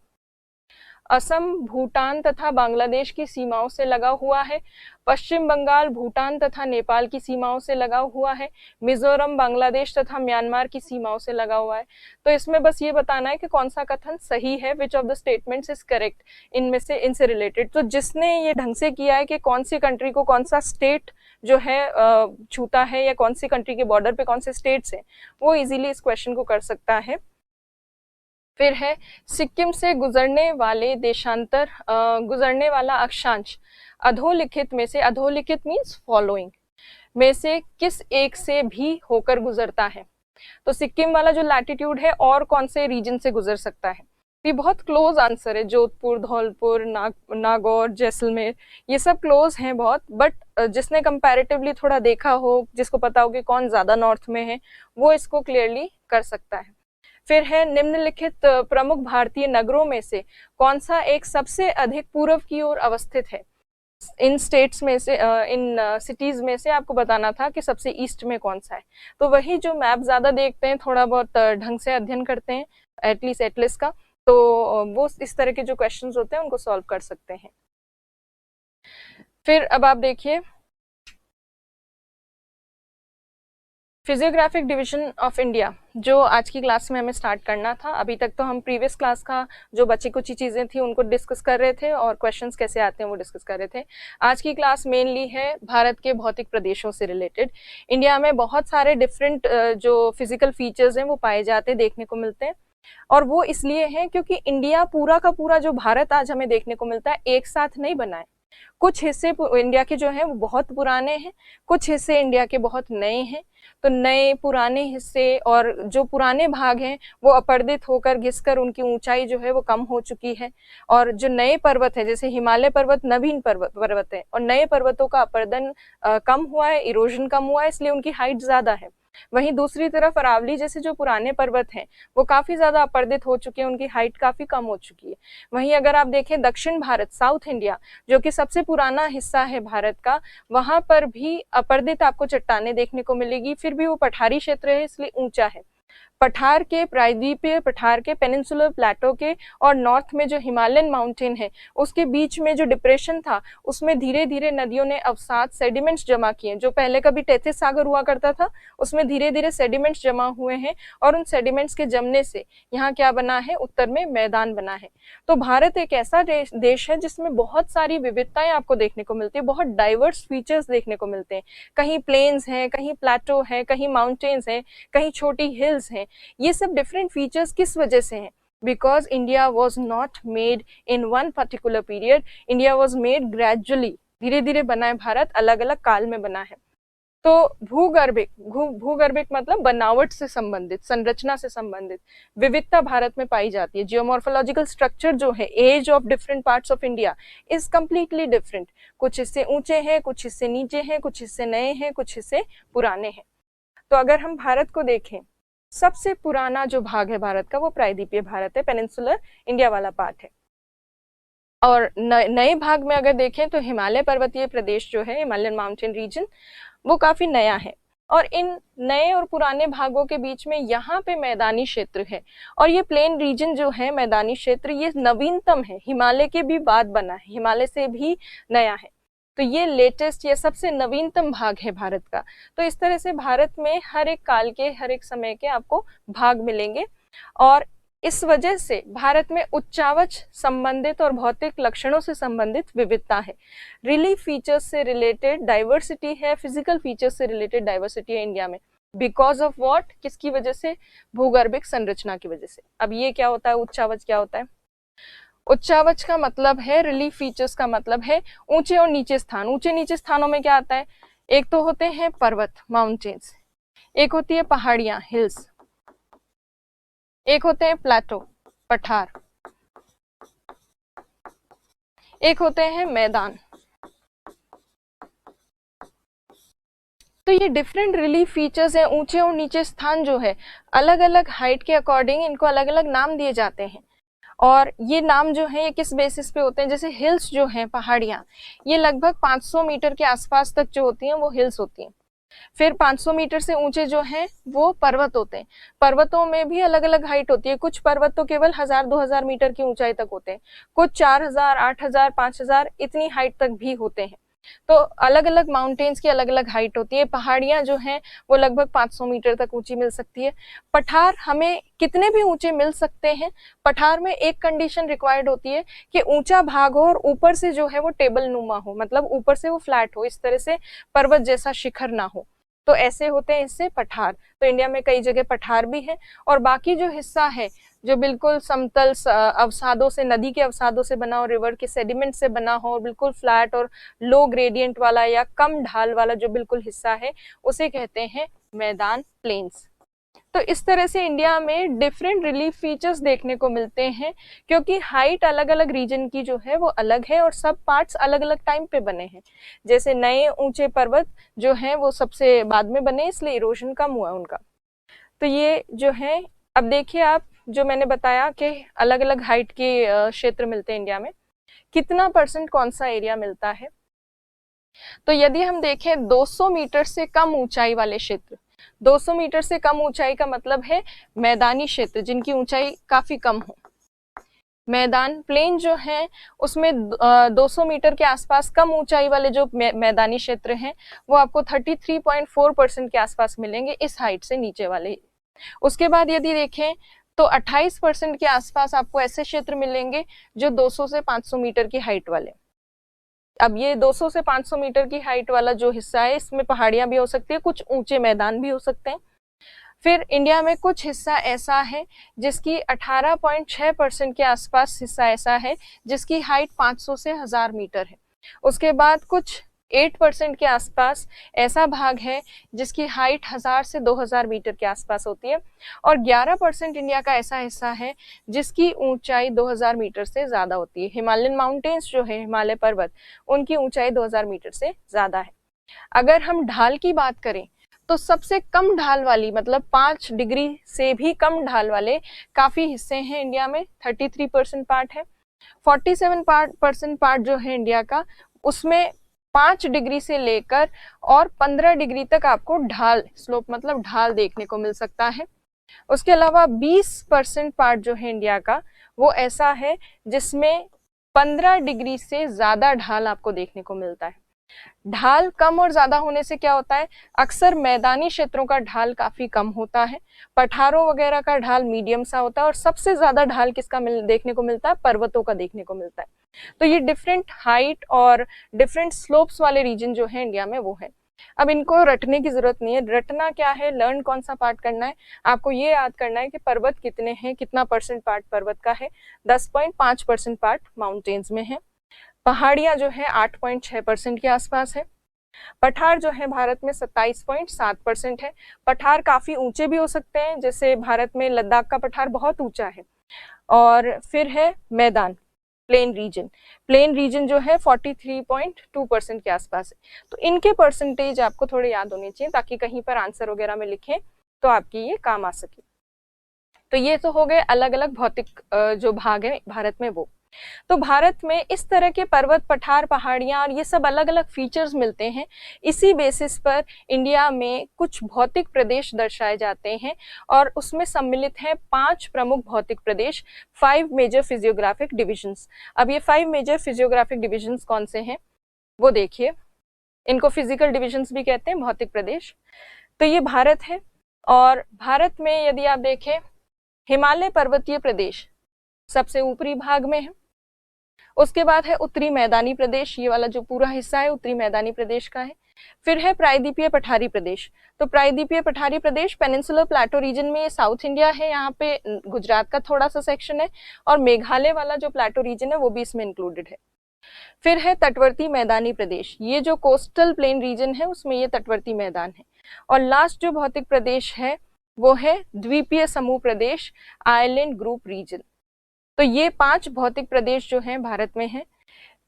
असम भूटान तथा बांग्लादेश की सीमाओं से लगा हुआ है, पश्चिम बंगाल भूटान तथा नेपाल की सीमाओं से लगा हुआ है, मिजोरम बांग्लादेश तथा म्यांमार की सीमाओं से लगा हुआ है। तो इसमें बस ये बताना है कि कौन सा कथन सही है, which of the statements is correct इनमें से, इनसे रिलेटेड। तो जिसने ये ढंग से किया है कि कौन सी कंट्री को कौन सा स्टेट जो है छूता है या कौन सी कंट्री के बॉर्डर पे कौन से स्टेट्स हैं, वो इजीली इस क्वेश्चन को कर सकता है। फिर है सिक्किम से गुजरने वाले देशांतर गुजरने वाला अक्षांश अधोलिखित में से, अधोलिखित मीन्स फॉलोइंग में से किस एक से भी होकर गुजरता है। तो सिक्किम वाला जो लैटिट्यूड है और कौन से रीजन से गुजर सकता है। ये बहुत क्लोज आंसर है, जोधपुर, धौलपुर, नागौर, जैसलमेर, ये सब क्लोज हैं बहुत, बट जिसने कंपैरेटिवली थोड़ा देखा हो, जिसको पता हो कि कौन ज्यादा नॉर्थ में है, वो इसको क्लियरली कर सकता है। फिर है निम्नलिखित प्रमुख भारतीय नगरों में से कौन सा एक सबसे अधिक पूर्व की ओर अवस्थित है। इन स्टेट्स में से, इन सिटीज में से आपको बताना था कि सबसे ईस्ट में कौन सा है। तो वही जो मैप ज्यादा देखते हैं, थोड़ा बहुत ढंग से अध्ययन करते हैं एटलीस्ट एटलिस्ट का, तो वो इस तरह के जो क्वेश्चंस होते हैं उनको सॉल्व कर सकते हैं। फिर अब आप देखिए फिजियोग्राफिक डिवीजन ऑफ इंडिया, जो आज की क्लास में हमें स्टार्ट करना था। अभी तक तो हम प्रीवियस क्लास का जो बची कुछ चीजें थी उनको डिस्कस कर रहे थे और क्वेश्चंस कैसे आते हैं वो डिस्कस कर रहे थे। आज की क्लास मेनली है भारत के भौतिक प्रदेशों से रिलेटेड। इंडिया में बहुत सारे डिफरेंट जो फिजिकल फीचर्स हैं वो पाए जाते हैं, देखने को मिलते हैं, और वो इसलिए है क्योंकि इंडिया पूरा का पूरा जो भारत आज हमें देखने को मिलता है एक साथ नहीं बना है। कुछ हिस्से इंडिया के जो हैं वो बहुत पुराने हैं, कुछ हिस्से इंडिया के बहुत नए हैं। तो नए पुराने हिस्से और जो पुराने भाग हैं वो अपरदित होकर घिसकर उनकी ऊंचाई जो है वो कम हो चुकी है, और जो नए पर्वत है जैसे हिमालय पर्वत नवीन पर्वत है, और नए पर्वतों का अपरदन कम हुआ है, इरोजन कम हुआ है, इसलिए उनकी हाइट ज्यादा है। वहीं दूसरी तरफ अरावली जैसे जो पुराने पर्वत हैं वो काफी ज्यादा अपरदित हो चुके हैं, उनकी हाइट काफी कम हो चुकी है। वहीं अगर आप देखें दक्षिण भारत, साउथ इंडिया, जो कि सबसे पुराना हिस्सा है भारत का, वहां पर भी अपरदित आपको चट्टानें देखने को मिलेगी, फिर भी वो पठारी क्षेत्र है इसलिए ऊंचा है। पठार के प्रायद्वीपीय, पठार के पेनिनसुलर प्लेटो के और नॉर्थ में जो हिमालयन माउंटेन है उसके बीच में जो डिप्रेशन था उसमें धीरे धीरे नदियों ने अवसाद सेडिमेंट्स जमा किए। जो पहले कभी टेथिस सागर हुआ करता था उसमें धीरे धीरे सेडिमेंट्स जमा हुए हैं, और उन सेडिमेंट्स के जमने से यहाँ क्या बना है, उत्तर में मैदान बना है। तो भारत एक ऐसा देश है जिसमें बहुत सारी विविधताएं आपको देखने को मिलती है, बहुत डाइवर्स फीचर्स देखने को मिलते हैं। कहीं प्लेन्स हैं, कहीं प्लेटो है, कहीं माउंटेन्स हैं, कहीं छोटी हिल्स हैं। ये सब डिफरेंट फीचर्स किस वजह से हैं? Because India was not made in one particular period, India was made gradually, धीरे धीरे बना है भारत, अलग अलग काल में बना है। तो भूगर्भिक मतलब बनावट से संबंधित, संरचना से संबंधित विविधता भारत में पाई जाती है। जियोमॉर्फोलॉजिकल स्ट्रक्चर जो है, as of different parts of India is completely different. कुछ हिस्से ऊंचे हैं, कुछ हिस्से नीचे हैं, कुछ हिस्से नए हैं, कुछ हिस्से पुराने हैं। तो अगर हम भारत को देखें, सबसे पुराना जो भाग है भारत का वो प्रायद्वीपीय भारत है, पेनिनसुलर इंडिया वाला पार्ट है। और नए भाग में अगर देखें तो हिमालय पर्वतीय प्रदेश जो है, हिमालयन माउंटेन रीजन, वो काफी नया है। और इन नए और पुराने भागों के बीच में यहाँ पे मैदानी क्षेत्र है, और ये प्लेन रीजन जो है, मैदानी क्षेत्र, ये नवीनतम है, हिमालय के भी बाद बना है, हिमालय से भी नया है। तो ये लेटेस्ट, ये सबसे नवीनतम भाग है भारत का। तो इस तरह से भारत में हर एक काल के, हर एक समय के आपको भाग मिलेंगे, और इस वजह से भारत में उच्चावच संबंधित और भौतिक लक्षणों से संबंधित विविधता है। रिलीफ फीचर्स से रिलेटेड डाइवर्सिटी है, फिजिकल फीचर्स से रिलेटेड डाइवर्सिटी है इंडिया में। बिकॉज ऑफ व्हाट, किसकी वजह से? भूगर्भिक संरचना की वजह से। अब ये क्या होता है, उच्चावच क्या होता है? उच्चावच का मतलब है, रिलीफ फीचर्स का मतलब है ऊंचे और नीचे स्थान। ऊंचे नीचे स्थानों में क्या आता है? एक तो होते हैं पर्वत, माउंटेन्स, एक होती है पहाड़ियां, हिल्स, एक होते हैं प्लेटो, पठार, एक होते हैं मैदान। तो ये डिफरेंट रिलीफ फीचर्स हैं, ऊंचे और नीचे स्थान जो है अलग अलग हाइट के अकॉर्डिंग इनको अलग अलग नाम दिए जाते हैं। और ये नाम जो है ये किस बेसिस पे होते हैं, जैसे हिल्स जो हैं, पहाड़ियां, ये लगभग 500 मीटर के आसपास तक जो होती हैं वो हिल्स होती हैं। फिर 500 मीटर से ऊंचे जो हैं वो पर्वत होते हैं। पर्वतों में भी अलग अलग हाइट होती है, कुछ पर्वत तो केवल 1000-2000 मीटर की ऊंचाई तक होते हैं, कुछ 4000, 8000, 5000 इतनी हाइट तक भी होते हैं। तो अलग अलग माउंटेन्स की अलग अलग हाइट होती है। पहाड़ियां जो हैं वो लगभग 500 मीटर तक ऊंची मिल सकती है। पठार हमें कितने भी ऊंचे मिल सकते हैं। पठार में एक कंडीशन रिक्वायर्ड होती है कि ऊंचा भाग हो और ऊपर से जो है वो टेबल नुमा हो, मतलब ऊपर से वो फ्लैट हो, इस तरह से पर्वत जैसा शिखर ना हो, तो ऐसे होते हैं इससे पठार। तो इंडिया में कई जगह पठार भी है। और बाकी जो हिस्सा है जो बिल्कुल समतल अवसादों से, नदी के अवसादों से बना हो, रिवर के सेडिमेंट से बना हो, बिल्कुल फ्लैट और लो ग्रेडियंट वाला या कम ढाल वाला जो बिल्कुल हिस्सा है उसे कहते हैं मैदान, प्लेन्स। तो इस तरह से इंडिया में डिफरेंट रिलीफ फीचर्स देखने को मिलते हैं, क्योंकि हाइट अलग अलग रीजन की जो है वो अलग है और सब पार्ट्स अलग अलग टाइम पे बने हैं। जैसे नए ऊंचे पर्वत जो हैं वो सबसे बाद में बने, इसलिए इरोजन कम हुआ उनका। तो ये जो है, अब देखिए आप, जो मैंने बताया कि अलग अलग हाइट के क्षेत्र मिलते हैं इंडिया में, कितना परसेंट कौन सा एरिया मिलता है। तो यदि हम देखें 200 मीटर से कम ऊंचाई वाले क्षेत्र, 200 मीटर से कम ऊंचाई का मतलब है मैदानी क्षेत्र जिनकी ऊंचाई काफी कम हो। मैदान, प्लेन जो है उसमें 200 मीटर के आसपास कम ऊंचाई वाले जो मैदानी क्षेत्र हैं वो आपको 33.4% के आसपास मिलेंगे इस हाइट से नीचे वाले। उसके बाद यदि देखें तो 28% के आसपास आपको ऐसे क्षेत्र मिलेंगे जो 200 से 500 मीटर की हाइट वाले। अब ये 200 से 500 मीटर की हाइट वाला जो हिस्सा है इसमें पहाड़ियां भी हो सकती है, कुछ ऊंचे मैदान भी हो सकते हैं। फिर इंडिया में कुछ हिस्सा ऐसा है जिसकी 18.6% के आसपास हिस्सा ऐसा है जिसकी हाइट 500 से 1000 मीटर है। उसके बाद कुछ 8% के आसपास ऐसा भाग है जिसकी हाइट 1000 से 2000 मीटर के आसपास होती है। और 11% इंडिया का ऐसा हिस्सा है जिसकी ऊंचाई 2000 मीटर से ज्यादा होती है। हिमालयन माउंटेन्स जो है, हिमालय पर्वत, उनकी ऊंचाई 2000 मीटर से ज्यादा है। अगर हम ढाल की बात करें तो सबसे कम ढाल वाली, मतलब 5 डिग्री से भी कम ढाल वाले काफी हिस्से हैं इंडिया में, 33% पार्ट है। 47% पार्ट जो है इंडिया का, उसमें 5 डिग्री से लेकर और 15 डिग्री तक आपको ढाल, स्लोप मतलब ढाल देखने को मिल सकता है। उसके अलावा 20% पार्ट जो है इंडिया का वो ऐसा है जिसमें 15 डिग्री से ज्यादा ढाल आपको देखने को मिलता है। ढाल कम और ज्यादा होने से क्या होता है, अक्सर मैदानी क्षेत्रों का ढाल काफी कम होता है, पठारों वगैरह का ढाल मीडियम सा होता है, और सबसे ज्यादा ढाल किसका देखने को मिलता है, पर्वतों का देखने को मिलता है। तो ये डिफरेंट हाइट और डिफरेंट स्लोप्स वाले रीजन जो है इंडिया में वो है। अब इनको रटने की जरूरत नहीं है। रटना क्या है, लर्न कौन सा पार्ट करना है, आपको ये याद करना है कि पर्वत कितने हैं, कितना परसेंट पार्ट पर्वत का है। 10.5% पार्ट माउंटेन्स में है। पहाड़ियां जो है 8.6% के आसपास है। पठार जो है भारत में 27.7% है। पठार काफी ऊंचे भी हो सकते हैं, जैसे भारत में लद्दाख का पठार बहुत ऊंचा है। और फिर है मैदान, प्लेन रीजन। प्लेन रीजन जो है 43.2% के आसपास है। तो इनके परसेंटेज आपको थोड़े याद होने चाहिए ताकि कहीं पर आंसर वगैरह में लिखें तो आपकी ये काम आ सके। तो ये तो हो गए अलग अलग भौतिक जो भाग है भारत में वो। तो भारत में इस तरह के पर्वत, पठार, पहाड़ियां और ये सब अलग अलग फीचर्स मिलते हैं। इसी बेसिस पर इंडिया में कुछ भौतिक प्रदेश दर्शाए जाते हैं और उसमें सम्मिलित हैं 5 प्रमुख भौतिक प्रदेश, 5 मेजर फिजियोग्राफिक डिविजन्स। अब ये 5 मेजर फिजियोग्राफिक डिविजन्स कौन से हैं वो देखिए। इनको फिजिकल डिविजन्स भी कहते हैं, भौतिक प्रदेश। तो ये भारत है, और भारत में यदि आप देखें, हिमालय पर्वतीय प्रदेश सबसे ऊपरी भाग में है। उसके बाद है उत्तरी मैदानी प्रदेश, ये वाला जो पूरा हिस्सा है उत्तरी मैदानी प्रदेश का है। फिर है प्रायद्वीपीय पठारी प्रदेश। तो प्रायद्वीपीय पठारी प्रदेश पेनिनसुलर प्लेटो रीजन में, ये साउथ इंडिया है, यहाँ पे गुजरात का थोड़ा सा सेक्शन है, और मेघालय वाला जो प्लेटो रीजन है वो भी इसमें इंक्लूडेड है। फिर है तटवर्ती मैदानी प्रदेश, ये जो कोस्टल प्लेन रीजन है उसमें ये तटवर्ती मैदान है। और लास्ट जो भौतिक प्रदेश है वो है द्वीपीय समूह प्रदेश, आइलैंड ग्रुप रीजन। तो ये 5 भौतिक प्रदेश जो हैं भारत में हैं।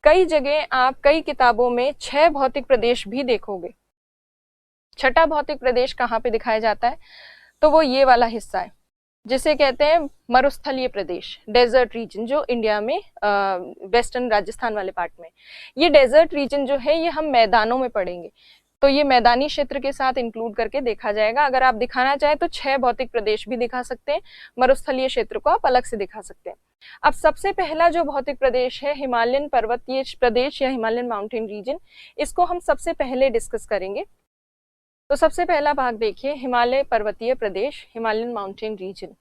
कई जगह आप कई किताबों में 6 भौतिक प्रदेश भी देखोगे। छठा भौतिक प्रदेश कहाँ पे दिखाया जाता है, तो वो ये वाला हिस्सा है जिसे कहते हैं मरुस्थलीय प्रदेश, डेजर्ट रीजन, जो इंडिया में वेस्टर्न राजस्थान वाले पार्ट में। ये डेजर्ट रीजन जो है ये हम मैदानों में पढ़ेंगे, तो ये मैदानी क्षेत्र के साथ इंक्लूड करके देखा जाएगा। अगर आप दिखाना चाहें तो 6 भौतिक प्रदेश भी दिखा सकते हैं, मरुस्थलीय क्षेत्र को आप अलग से दिखा सकते हैं। अब सबसे पहला जो भौतिक प्रदेश है हिमालयन पर्वतीय प्रदेश या हिमालयन माउंटेन रीजन, इसको हम सबसे पहले डिस्कस करेंगे। तो सबसे पहला भाग देखिए, हिमालय पर्वतीय प्रदेश, हिमालयन माउंटेन रीजन।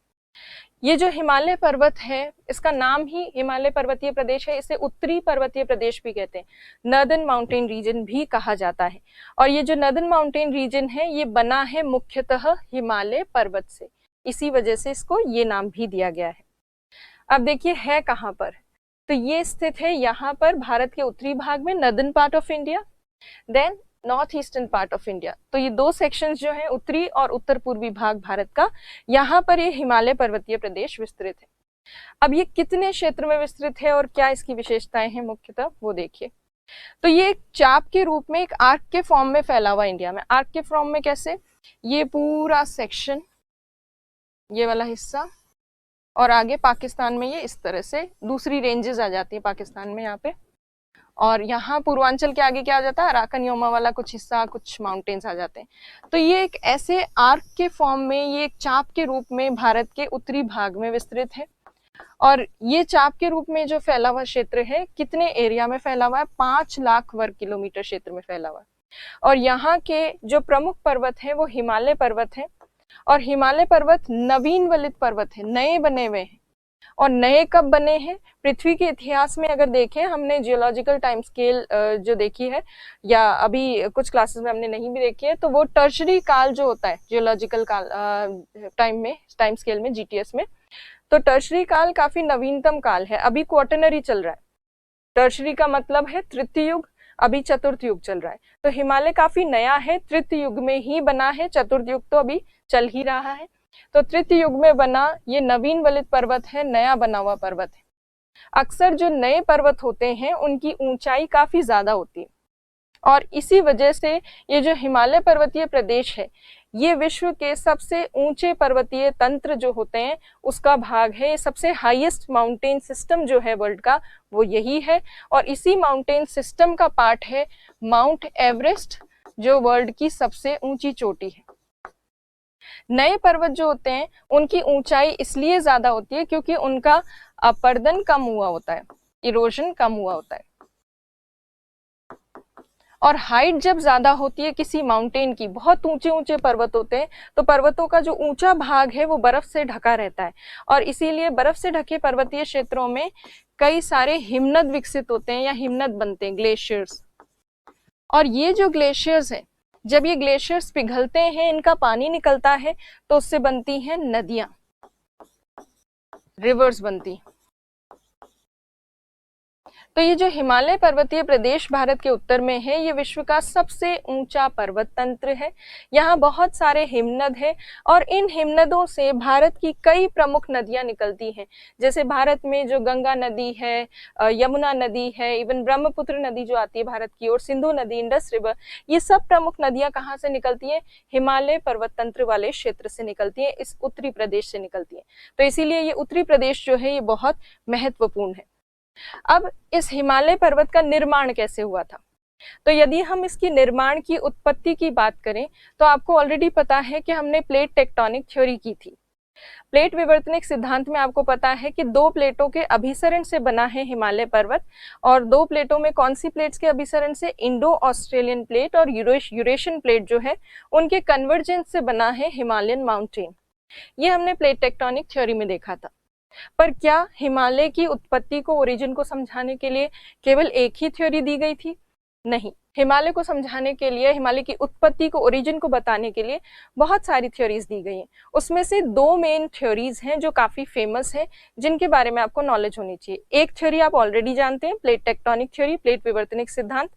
ये जो हिमालय पर्वत है इसका नाम ही हिमालय पर्वतीय प्रदेश है, इसे उत्तरी पर्वतीय प्रदेश भी कहते हैं, नॉर्दर्न माउंटेन रीजन भी कहा जाता है। और ये जो नॉर्दर्न माउंटेन रीजन है ये बना है मुख्यतः हिमालय पर्वत से, इसी वजह से इसको ये नाम भी दिया गया है। अब देखिए है कहाँ पर, तो ये स्थित है यहाँ पर भारत के उत्तरी भाग में, northern part of India, then north eastern part of India. तो ये 2 सेक्शंस जो है उत्तरी और उत्तर पूर्वी भाग भारत का, यहाँ पर ये हिमालय पर्वतीय प्रदेश विस्तृत है। अब ये कितने क्षेत्र में विस्तृत है और क्या इसकी विशेषताएं हैं मुख्यतः वो देखिए। तो ये एक चाप के रूप में, एक आर्क के फॉर्म में फैला हुआ इंडिया में। आर्क के फॉर्म में कैसे, ये पूरा सेक्शन, ये वाला हिस्सा, और आगे पाकिस्तान में ये इस तरह से दूसरी रेंजेस आ जाती है पाकिस्तान में यहाँ पे, और यहाँ पूर्वांचल के आगे क्या आ जाता है, अराकन योमा वाला कुछ हिस्सा, कुछ माउंटेन्स आ जाते हैं। तो ये एक ऐसे आर्क के फॉर्म में, ये एक चाप के रूप में भारत के उत्तरी भाग में विस्तृत है। और ये चाप के रूप में जो फैला हुआ क्षेत्र है, कितने एरिया में फैला हुआ है, 5 लाख वर्ग किलोमीटर क्षेत्र में फैला हुआ है। और यहाँ के जो प्रमुख पर्वत है वो हिमालय पर्वत है, और हिमालय पर्वत नवीन वलित पर्वत है, नए बने हुए हैं। और नए कब बने हैं, पृथ्वी के इतिहास में अगर देखें, हमने जियोलॉजिकल टाइम स्केल जो देखी है, या अभी कुछ क्लासेस में हमने नहीं भी देखी है, तो वो टर्शरी काल जो होता है जियोलॉजिकल काल टाइम स्केल में, जीटीएस में, तो टर्शरी काल काफी नवीनतम काल है। अभी क्वार्टरनरी चल रहा है, टर्शरी का मतलब है तृतीय युग, अभी चतुर्थ युग चल रहा है। तो हिमालय काफी नया है, तृतीय युग में ही बना है, चतुर्थ युग तो अभी चल ही रहा है। तो तृतीय युग में बना ये नवीन वलित पर्वत है, नया बना हुआ पर्वत है। अक्सर जो नए पर्वत होते हैं उनकी ऊंचाई काफी ज्यादा होती है, और इसी वजह से ये जो हिमालय पर्वतीय प्रदेश है ये विश्व के सबसे ऊंचे पर्वतीय तंत्र जो होते हैं उसका भाग है। सबसे हाईएस्ट माउंटेन सिस्टम जो है वर्ल्ड का वो यही है, और इसी माउंटेन सिस्टम का पार्ट है माउंट एवरेस्ट, जो वर्ल्ड की सबसे ऊंची चोटी है। नए पर्वत जो होते हैं उनकी ऊंचाई इसलिए ज्यादा होती है क्योंकि उनका अपर्दन कम हुआ होता है, इरोजन कम हुआ होता है। और हाइट जब ज्यादा होती है किसी माउंटेन की, बहुत ऊंचे ऊंचे पर्वत होते हैं, तो पर्वतों का जो ऊंचा भाग है वो बर्फ से ढका रहता है, और इसीलिए बर्फ से ढके पर्वतीय क्षेत्रों में कई सारे हिमनद विकसित होते हैं या हिमनद बनते हैं, ग्लेशियर्स। और ये जो ग्लेशियर्स हैं, जब ये ग्लेशियर्स पिघलते हैं, इनका पानी निकलता है, तो उससे बनती हैं नदियां, रिवर्स बनती। तो ये जो हिमालय पर्वतीय प्रदेश भारत के उत्तर में है, ये विश्व का सबसे ऊंचा पर्वत तंत्र है। यहाँ बहुत सारे हिमनद हैं, और इन हिमनदों से भारत की कई प्रमुख नदियां निकलती हैं। जैसे भारत में जो गंगा नदी है, यमुना नदी है, इवन ब्रह्मपुत्र नदी जो आती है भारत की ओर, सिंधु नदी, इंडस रिवर, ये सब प्रमुख नदियां कहाँ से निकलती हैं, हिमालय पर्वत तंत्र वाले क्षेत्र से निकलती है, इस उत्तरी प्रदेश से निकलती है। तो इसीलिए ये उत्तरी प्रदेश जो है ये बहुत महत्वपूर्ण है। अब इस हिमालय पर्वत का निर्माण कैसे हुआ था, तो यदि हम इसकी निर्माण की उत्पत्ति की बात करें तो आपको ऑलरेडी पता है कि हमने प्लेट टेक्टोनिक थ्योरी की थी। प्लेट विवर्तनिक सिद्धांत में आपको पता है कि 2 प्लेटों के अभिसरण से बना है हिमालय पर्वत, और 2 प्लेटों में कौन सी प्लेट्स के अभिसरण से, इंडो ऑस्ट्रेलियन प्लेट और यूरेशियन प्लेट जो है उनके कन्वर्जेंस से बना है हिमालयन माउंटेन। ये हमने प्लेट टेक्टोनिक थ्योरी में देखा था। पर क्या हिमालय की उत्पत्ति को, ओरिजिन को समझाने के लिए केवल एक ही थ्योरी दी गई थी? नहीं, हिमालय को समझाने के लिए, हिमालय की उत्पत्ति को, ओरिजिन को बताने के लिए बहुत सारी थ्योरीज दी गई हैं। उसमें से 2 मेन थ्योरीज हैं जो काफी फेमस है, जिनके बारे में आपको नॉलेज होनी चाहिए। एक थ्योरी आप ऑलरेडी जानते हैं, प्लेट टेक्टोनिक थ्योरी, प्लेट विवर्तनिक सिद्धांत।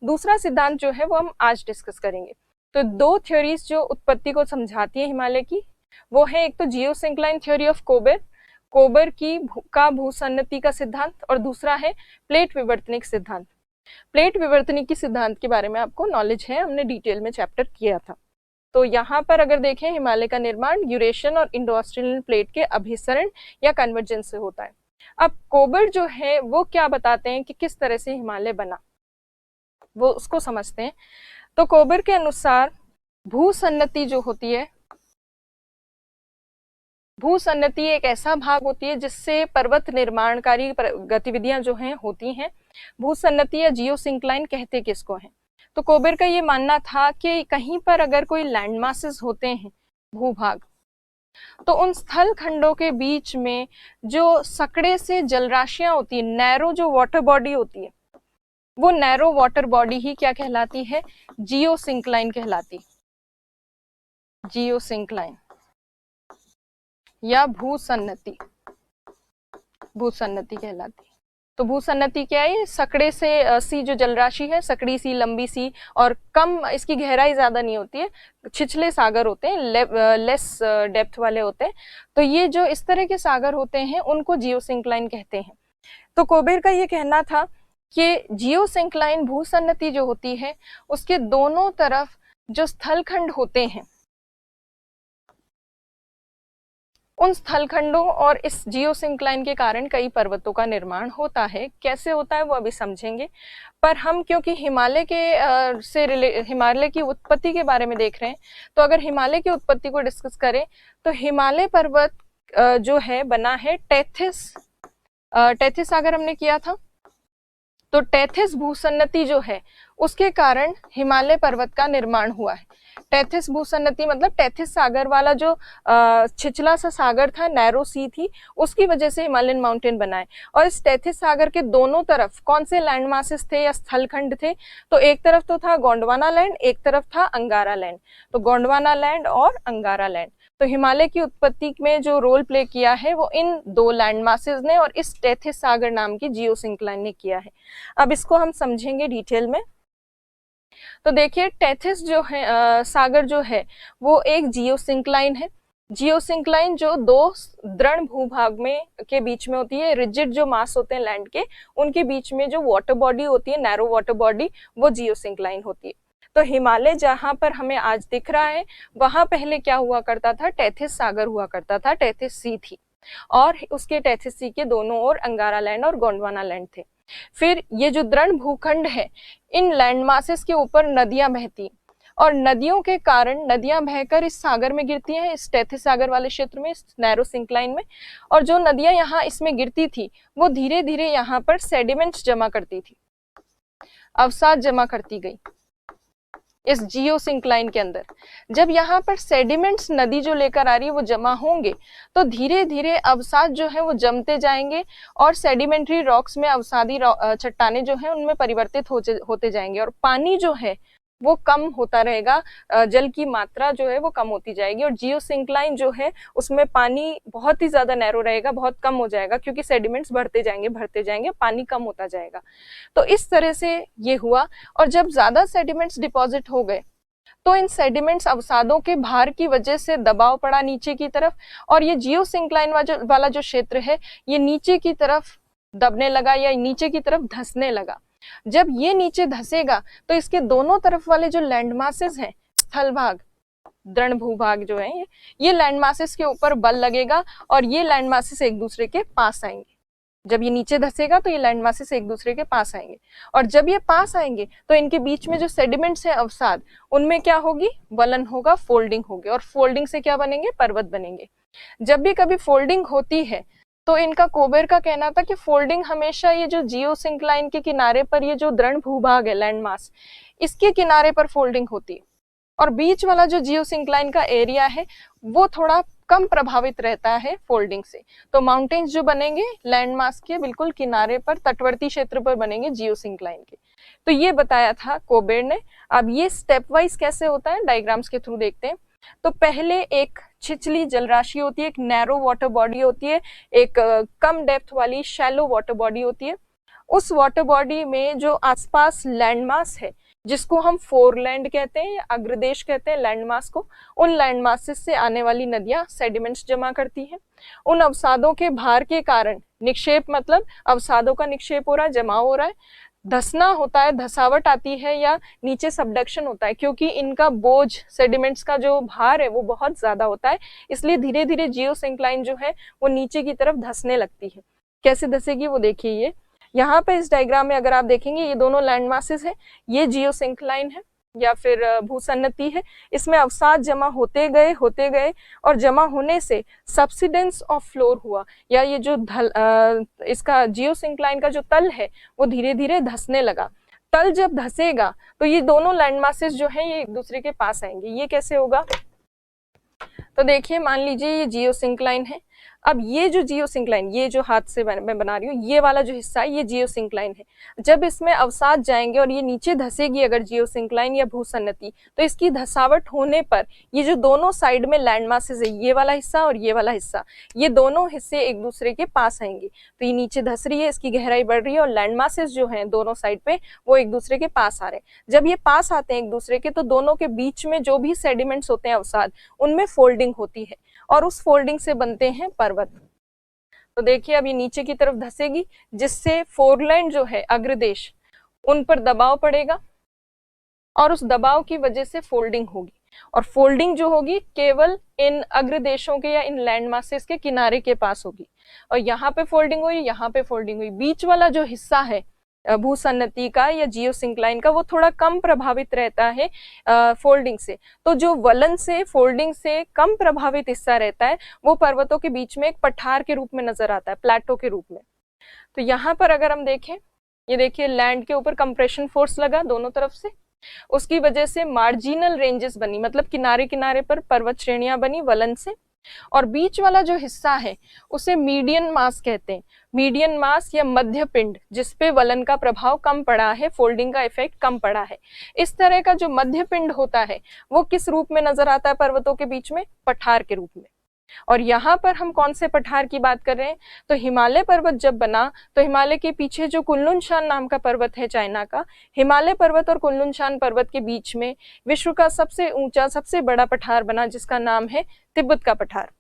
दूसरा सिद्धांत जो है वो हम आज डिस्कस करेंगे। तो 2 थ्योरीज जो उत्पत्ति को समझाती है हिमालय की, वो है एक तो जियोसिंक्लाइन थ्योरी ऑफ कोबेर, कोबर का भूसन्नति का सिद्धांत और दूसरा है प्लेट विवर्तनिक सिद्धांत। प्लेट विवर्तनिक की सिद्धांत के बारे में आपको नॉलेज है, हमने डिटेल में चैप्टर किया था। तो यहाँ पर अगर देखें, हिमालय का निर्माण यूरेशियन और इंडो ऑस्ट्रेलियन प्लेट के अभिसरण या कन्वर्जेंस से होता है। अब कोबर जो है वो क्या बताते हैं कि किस तरह से हिमालय बना, वो उसको समझते हैं। तो कोबर के अनुसार भूसन्नति जो होती है, भूसन्नति एक ऐसा भाग होती है जिससे पर्वत निर्माणकारी गतिविधियां जो हैं होती हैं। भूसन्नति या जियोसिंक्लाइन कहते किसको हैं? तो कोबर का ये मानना था कि कहीं पर अगर कोई लैंड मासेस होते हैं, भूभाग, तो उन स्थल खंडों के बीच में जो सकड़े से जलराशियां होती है, नैरो जो वाटर बॉडी होती है, वो नैरो वाटर बॉडी ही क्या कहलाती है? जियोसिंक्लाइन कहलाती, जियोसिंक्लाइन या भूसन्नति, भूसन्नति कहलाती। तो भूसन्नति क्या है? सकड़े से सी जो जलराशि है, सकड़ी सी, लंबी सी, और कम, इसकी गहराई ज्यादा नहीं होती है, छिछले सागर होते हैं, लेस डेप्थ वाले होते हैं। तो ये जो इस तरह के सागर होते हैं उनको जियोसिंक्लाइन कहते हैं। तो कोबर का ये कहना था कि जियोसिंक्लाइन भूसन्नति जो होती है उसके दोनों तरफ जो स्थलखंड होते हैं, उन स्थलखंडों और इस जियोसिंक्लाइन के कारण कई पर्वतों का निर्माण होता है। कैसे होता है वो अभी समझेंगे। पर हम क्योंकि हिमालय के हिमालय की उत्पत्ति के बारे में देख रहे हैं, तो अगर हिमालय की उत्पत्ति को डिस्कस करें तो हिमालय पर्वत जो है बना है टेथिस सागर हमने किया था। तो टेथिस भूसन्नति जो है उसके कारण हिमालय पर्वत का निर्माण हुआ है। टेथिस भूसन्नति मतलब टेथिस सागर वाला जो छिछला सा सागर था, नैरो सी थी, उसकी वजह से हिमालयन माउंटेन बनाए। और इस टेथिस सागर के दोनों तरफ कौन से लैंड मासेस थे या स्थलखंड थे? तो एक तरफ तो था गोंडवाना लैंड, एक तरफ था अंगारा लैंड। तो गोंडवाना लैंड और अंगारा लैंड। तो हिमालय की उत्पत्ति में जो रोल प्ले किया है वो इन दो लैंड मासेस ने और इस टेथिस सागर नाम की जियोसिंक्लाइन ने किया है। अब इसको हम समझेंगे डिटेल में। तो देखिए, टेथिस जो है सागर जो है वो एक जियोसिंक्लाइन है। जियोसिंक्लाइन जो दो दृढ़ भूभाग में के बीच में होती है, रिजिड जो मास होते हैं लैंड के, उनके बीच में जो वाटर बॉडी होती है, नैरो वाटर बॉडी, वो जियोसिंक्लाइन होती है। तो हिमालय जहां पर हमें आज दिख रहा है वहां पहले क्या हुआ करता था? टेथिस सागर हुआ करता था, टेथिस सी थी, और उसके टेथिस सी के दोनों ओर अंगारा लैंड और गोंडवाना लैंड थे। फिर ये जो दृढ़ भूखंड है, इन लैंड मासेस के ऊपर नदियां बहती, और नदियों के कारण नदियां बहकर इस सागर में गिरती हैं, इस टेथिस सागर वाले क्षेत्र में, इस नैरो सिंक्लाइन में। और जो नदियां यहाँ इसमें गिरती थी वो धीरे धीरे यहाँ पर सेडिमेंट्स जमा करती थी, अवसाद जमा करती गई इस जियोसिंक्लाइन के अंदर। जब यहाँ पर सेडिमेंट्स नदी जो लेकर आ रही है वो जमा होंगे, तो धीरे धीरे अवसाद जो है वो जमते जाएंगे और सेडिमेंट्री रॉक्स में अवसादी चट्टाने जो है उनमें परिवर्तित होते जाएंगे, और पानी जो है वो कम होता रहेगा, जल की मात्रा जो है वो कम होती जाएगी। और जियोसिंक्लाइन जो है उसमें पानी बहुत ही ज्यादा नैरो रहेगा, बहुत कम हो जाएगा, क्योंकि सेडिमेंट्स बढ़ते जाएंगे, पानी कम होता जाएगा। तो इस तरह से ये हुआ। और जब ज्यादा सेडिमेंट्स डिपॉजिट हो गए तो इन सेडिमेंट्स अवसादों के भार की वजह से दबाव पड़ा नीचे की तरफ, और ये जियोसिंक्लाइन वाला जो क्षेत्र है ये नीचे की तरफ दबने लगा या नीचे की तरफ धंसने लगा। जब ये नीचे धंसेगा तो इसके दोनों तरफ वाले जो लैंड मासेस हैं, स्थल भाग, दृढ़ भूभाग जो है, ये लैंड मासेस के ऊपर बल लगेगा और ये लैंड मासेस एक दूसरे के पास आएंगे। जब ये नीचे धंसेगा तो ये लैंड मासेस एक दूसरे के पास आएंगे, और जब ये पास आएंगे तो इनके बीच में जो सेडिमेंट्स है अवसाद, उनमें क्या होगी? वलन होगा, फोल्डिंग होगी, और फोल्डिंग से क्या बनेंगे? पर्वत बनेंगे। जब भी कभी फोल्डिंग होती है तो इनका कोबर का कहना था कि फोल्डिंग हमेशा ये जो जियोसिंक्लाइन के किनारे पर, ये जो दृढ़ भूभाग है लैंड मास, इसके किनारे पर फोल्डिंग होती है, और बीच वाला जो जियोसिंक्लाइन का एरिया है वो थोड़ा कम प्रभावित रहता है फोल्डिंग से। तो माउंटेन्स जो बनेंगे लैंड मास के बिल्कुल किनारे पर, तटवर्ती क्षेत्र पर बनेंगे जियोसिंक्लाइन के। तो ये बताया था कोबर ने। अब ये स्टेप वाइज कैसे होता है, डायग्राम्स के थ्रू देखते हैं। तो पहले एक छिछली जलराशि होती है, एक नैरो वाटर बॉडी होती है, एक कम डेप्थ वाली शैलो वाटर बॉडी होती है। उस वाटर बॉडी में जो आसपास लैंडमास है जिसको हम फोरलैंड कहते हैं या अग्रदेश कहते हैं, लैंड मास को। उन लैंड मासेस से आने वाली नदियां सेडिमेंट्स जमा करती हैं। उन अवसादों के भार के कारण निक्षेप, मतलब अवसादों का निक्षेप हो रहा है, जमाव हो रहा है, धसना होता है, धसावट आती है या नीचे सबडक्शन होता है, क्योंकि इनका बोझ, सेडिमेंट्स का जो भार है वो बहुत ज्यादा होता है, इसलिए धीरे धीरे जियोसिंक्लाइन जो है वो नीचे की तरफ धसने लगती है। कैसे धसेगी वो देखिए, ये यहाँ पे इस डायग्राम में अगर आप देखेंगे ये दोनों लैंड मासेस है, ये जियोसिंक्लाइन है या फिर भूसन्नति है। इसमें अवसाद जमा होते गए और जमा होने से सब्सिडेंस ऑफ फ्लोर हुआ, या ये जो इसका जियोसिंक्लाइन का जो तल है वो धीरे धीरे धसने लगा। तल जब धसेगा तो ये दोनों लैंड मासेस जो है ये एक दूसरे के पास आएंगे। ये कैसे होगा, तो देखिए मान लीजिए ये जियोसिंक्लाइन है। अब ये जो जियोसिंक्लाइन, ये जो हाथ से मैं बना रही हूँ, ये वाला जो हिस्सा है ये जियोसिंक्लाइन है। जब इसमें अवसाद जाएंगे और ये नीचे धसेगी अगर जियोसिंक्लाइन या भूसन्नति, तो इसकी धसावट होने पर ये जो दोनों साइड में लैंड मासेस है, ये वाला हिस्सा और ये वाला हिस्सा, ये दोनों हिस्से एक दूसरे के पास आएंगे। तो ये नीचे धस रही है, इसकी गहराई बढ़ रही है और लैंड मासेस जो है दोनों साइड पे वो एक दूसरे के पास आ रहे हैं। जब ये पास आते हैं एक दूसरे के, तो दोनों के बीच में जो भी सेडिमेंट्स होते हैं अवसाद, उनमें फोल्डिंग होती है और उस फोल्डिंग से बनते हैं पर्वत। तो देखिए अब ये नीचे की तरफ धसेगी, जिससे फोरलैंड जो है अग्रदेश, उन पर दबाव पड़ेगा और उस दबाव की वजह से फोल्डिंग होगी। और फोल्डिंग जो होगी केवल इन अग्रदेशों के या इन लैंड मासेस के किनारे के पास होगी। और यहाँ पे फोल्डिंग हुई, यहाँ पे फोल्डिंग हुई। बीच वाला जो हिस्सा है भूसन्नति का या जियोसिंक्लाइन का, वो थोड़ा कम प्रभावित रहता है फोल्डिंग से। तो जो वलन से, फोल्डिंग से कम प्रभावित हिस्सा रहता है वो पर्वतों के बीच में एक पठार के रूप में नजर आता है, प्लेटो के रूप में। तो यहाँ पर अगर हम देखें, ये देखिए लैंड के ऊपर कंप्रेशन फोर्स लगा दोनों तरफ से, उसकी वजह से मार्जिनल रेंजेस बनी, मतलब किनारे किनारे पर पर्वत श्रेणियां बनी वलन से। और बीच वाला जो हिस्सा है उसे मीडियन मास कहते हैं, मीडियन मास या मध्य पिंड, जिसपे वलन का प्रभाव कम पड़ा है, फोल्डिंग का इफेक्ट कम पड़ा है। इस तरह का जो मध्य पिंड होता है वो किस रूप में नजर आता है पर्वतों के बीच में, पठार के रूप में। और यहाँ पर हम कौन से पठार की बात कर रहे हैं, तो हिमालय पर्वत जब बना तो हिमालय के पीछे जो कुनलुन नाम का पर्वत है चाइना का, हिमालय पर्वत और कुनलुन पर्वत के बीच में विश्व का सबसे ऊंचा, सबसे बड़ा पठार बना, जिसका नाम है तिब्बत का पठार।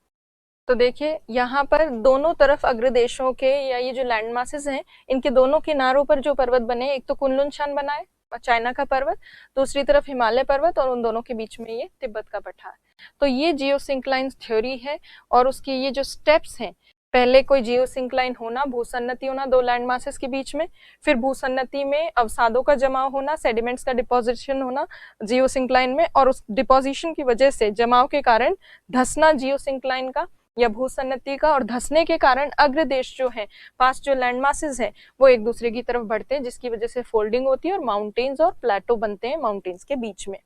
तो देखिए यहाँ पर दोनों तरफ अग्रदेशों के या ये जो लैंड मासेस हैं, इनके दोनों किनारों पर जो पर्वत बने, एक तो कुनलुन बना है चाइना का पर्वत, दूसरी तरफ हिमालय पर्वत, और उन दोनों के बीच में ये तिब्बत का पठार। तो ये जियोसिंक्लाइन थ्योरी है और उसकी ये जो स्टेप्स हैं, पहले कोई जियोसिंक्लाइन होना, भूसन्नति होना दो लैंड मासेस के बीच में, फिर भूसन्नति में अवसादों का जमाव होना, सेडिमेंट्स का डिपोजिशन होना जियोसिंक्लाइन में, और उस डिपोजिशन की वजह से जमाव के कारण धसना जियोसिंक्लाइन का या भूसन्नति का, और धसने के कारण अग्रदेश जो है, पास जो लैंड मासेस हैं, वो एक दूसरे की तरफ बढ़ते हैं, जिसकी वजह से फोल्डिंग होती है और माउंटेन्स और प्लेटो बनते हैं माउंटेन्स के बीच में।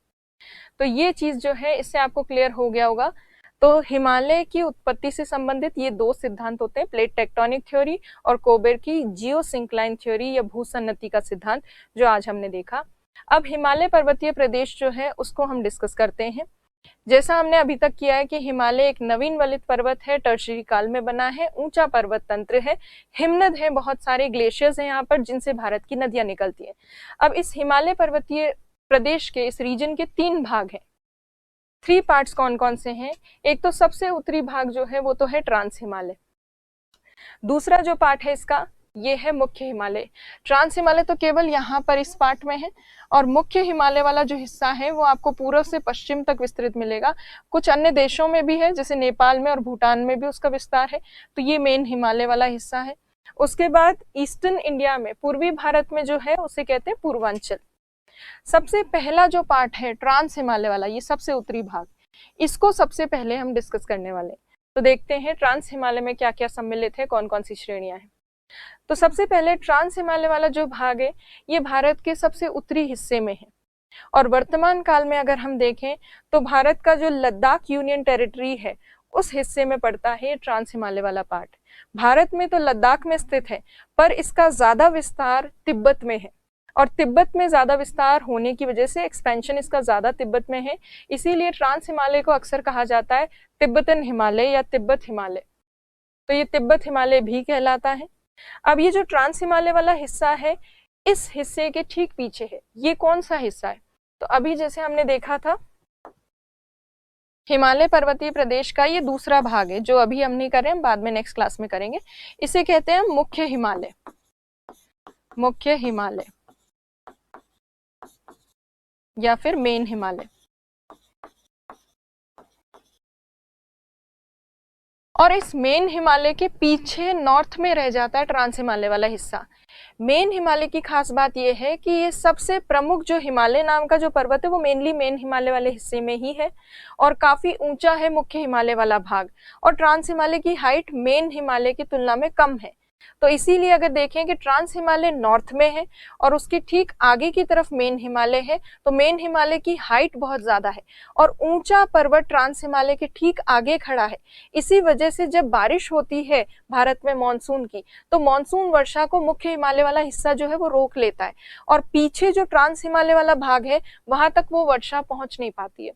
तो ये चीज जो है इससे आपको क्लियर हो गया होगा। तो हिमालय की उत्पत्ति से संबंधित ये दो सिद्धांत होते हैं, प्लेट टेक्टोनिक थ्योरी और कोबेर की जियोसिंक्लाइन थ्योरी या भूसन्नति का सिद्धांत, जो आज हमने देखा। अब हिमालय पर्वतीय प्रदेश जो है उसको हम डिस्कस करते हैं। जैसा हमने अभी तक किया है कि हिमालय एक नवीन वलित पर्वत है, टर्शियरी काल में बना है, ऊंचा पर्वत तंत्र है, हिमनद है, बहुत सारे ग्लेशियर्स हैं यहाँ पर जिनसे भारत की नदियां निकलती हैं। अब इस हिमालय पर्वतीय प्रदेश के इस रीजन के 3 भाग हैं। 3 पार्ट्स कौन कौन से हैं, एक तो सबसे उत्तरी भाग जो है वो तो है ट्रांस हिमालय, दूसरा जो पार्ट है इसका ये है मुख्य हिमालय। ट्रांस हिमालय तो केवल यहाँ पर इस पार्ट में है, और मुख्य हिमालय वाला जो हिस्सा है वो आपको पूर्व से पश्चिम तक विस्तृत मिलेगा। कुछ अन्य देशों में भी है, जैसे नेपाल में और भूटान में भी उसका विस्तार है। तो ये मेन हिमालय वाला हिस्सा है। उसके बाद ईस्टर्न इंडिया में, पूर्वी भारत में जो है उसे कहते हैं पूर्वांचल। सबसे पहला जो पार्ट है ट्रांस हिमालय वाला, ये सबसे उत्तरी भाग, इसको सबसे पहले हम डिस्कस करने वाले। तो देखते हैं ट्रांस हिमालय में क्या क्या सम्मिलित है, कौन कौन सी श्रेणियां हैं। तो सबसे पहले ट्रांस हिमालय वाला जो भाग है ये भारत के सबसे उत्तरी हिस्से में है, और वर्तमान काल में अगर हम देखें तो भारत का जो लद्दाख यूनियन टेरिटरी है उस हिस्से में पड़ता है ट्रांस हिमालय वाला पार्ट। भारत में तो लद्दाख में स्थित है, पर इसका ज्यादा विस्तार तिब्बत में है, और तिब्बत में ज्यादा विस्तार होने की वजह से एक्सपेंशन इसका ज्यादा तिब्बत में है, इसीलिए ट्रांस हिमालय को अक्सर कहा जाता है तिब्बतन हिमालय या तिब्बत हिमालय। तो ये तिब्बत हिमालय भी कहलाता है। अब ये जो ट्रांस हिमालय वाला हिस्सा है इस हिस्से के ठीक पीछे है। ये कौन सा हिस्सा है? तो अभी जैसे हमने देखा था हिमालय पर्वतीय प्रदेश का ये दूसरा भाग है, जो अभी हम नहीं कर रहे हैं, बाद में नेक्स्ट क्लास में करेंगे। इसे कहते हैं मुख्य हिमालय, मुख्य हिमालय या फिर मेन हिमालय। और इस मेन हिमालय के पीछे नॉर्थ में रह जाता है ट्रांस हिमालय वाला हिस्सा। मेन हिमालय की खास बात यह है कि ये सबसे प्रमुख जो हिमालय नाम का जो पर्वत है वो मेनली मेन हिमालय वाले हिस्से में ही है और काफी ऊंचा है मुख्य हिमालय वाला भाग। और ट्रांस हिमालय की हाइट मेन हिमालय की तुलना में कम है। तो इसीलिए अगर देखें कि ट्रांस हिमालय नॉर्थ में है और उसकी ठीक आगे की तरफ मेन हिमालय है, तो मेन हिमालय की हाइट बहुत ज्यादा है और ऊंचा पर्वत ट्रांस हिमालय के ठीक आगे खड़ा है। इसी वजह से जब बारिश होती है भारत में मानसून की, तो मानसून वर्षा को मुख्य हिमालय वाला हिस्सा जो है वो रोक लेता है और पीछे जो ट्रांस हिमालय वाला भाग है वहां तक वो वर्षा पहुंच नहीं पाती है।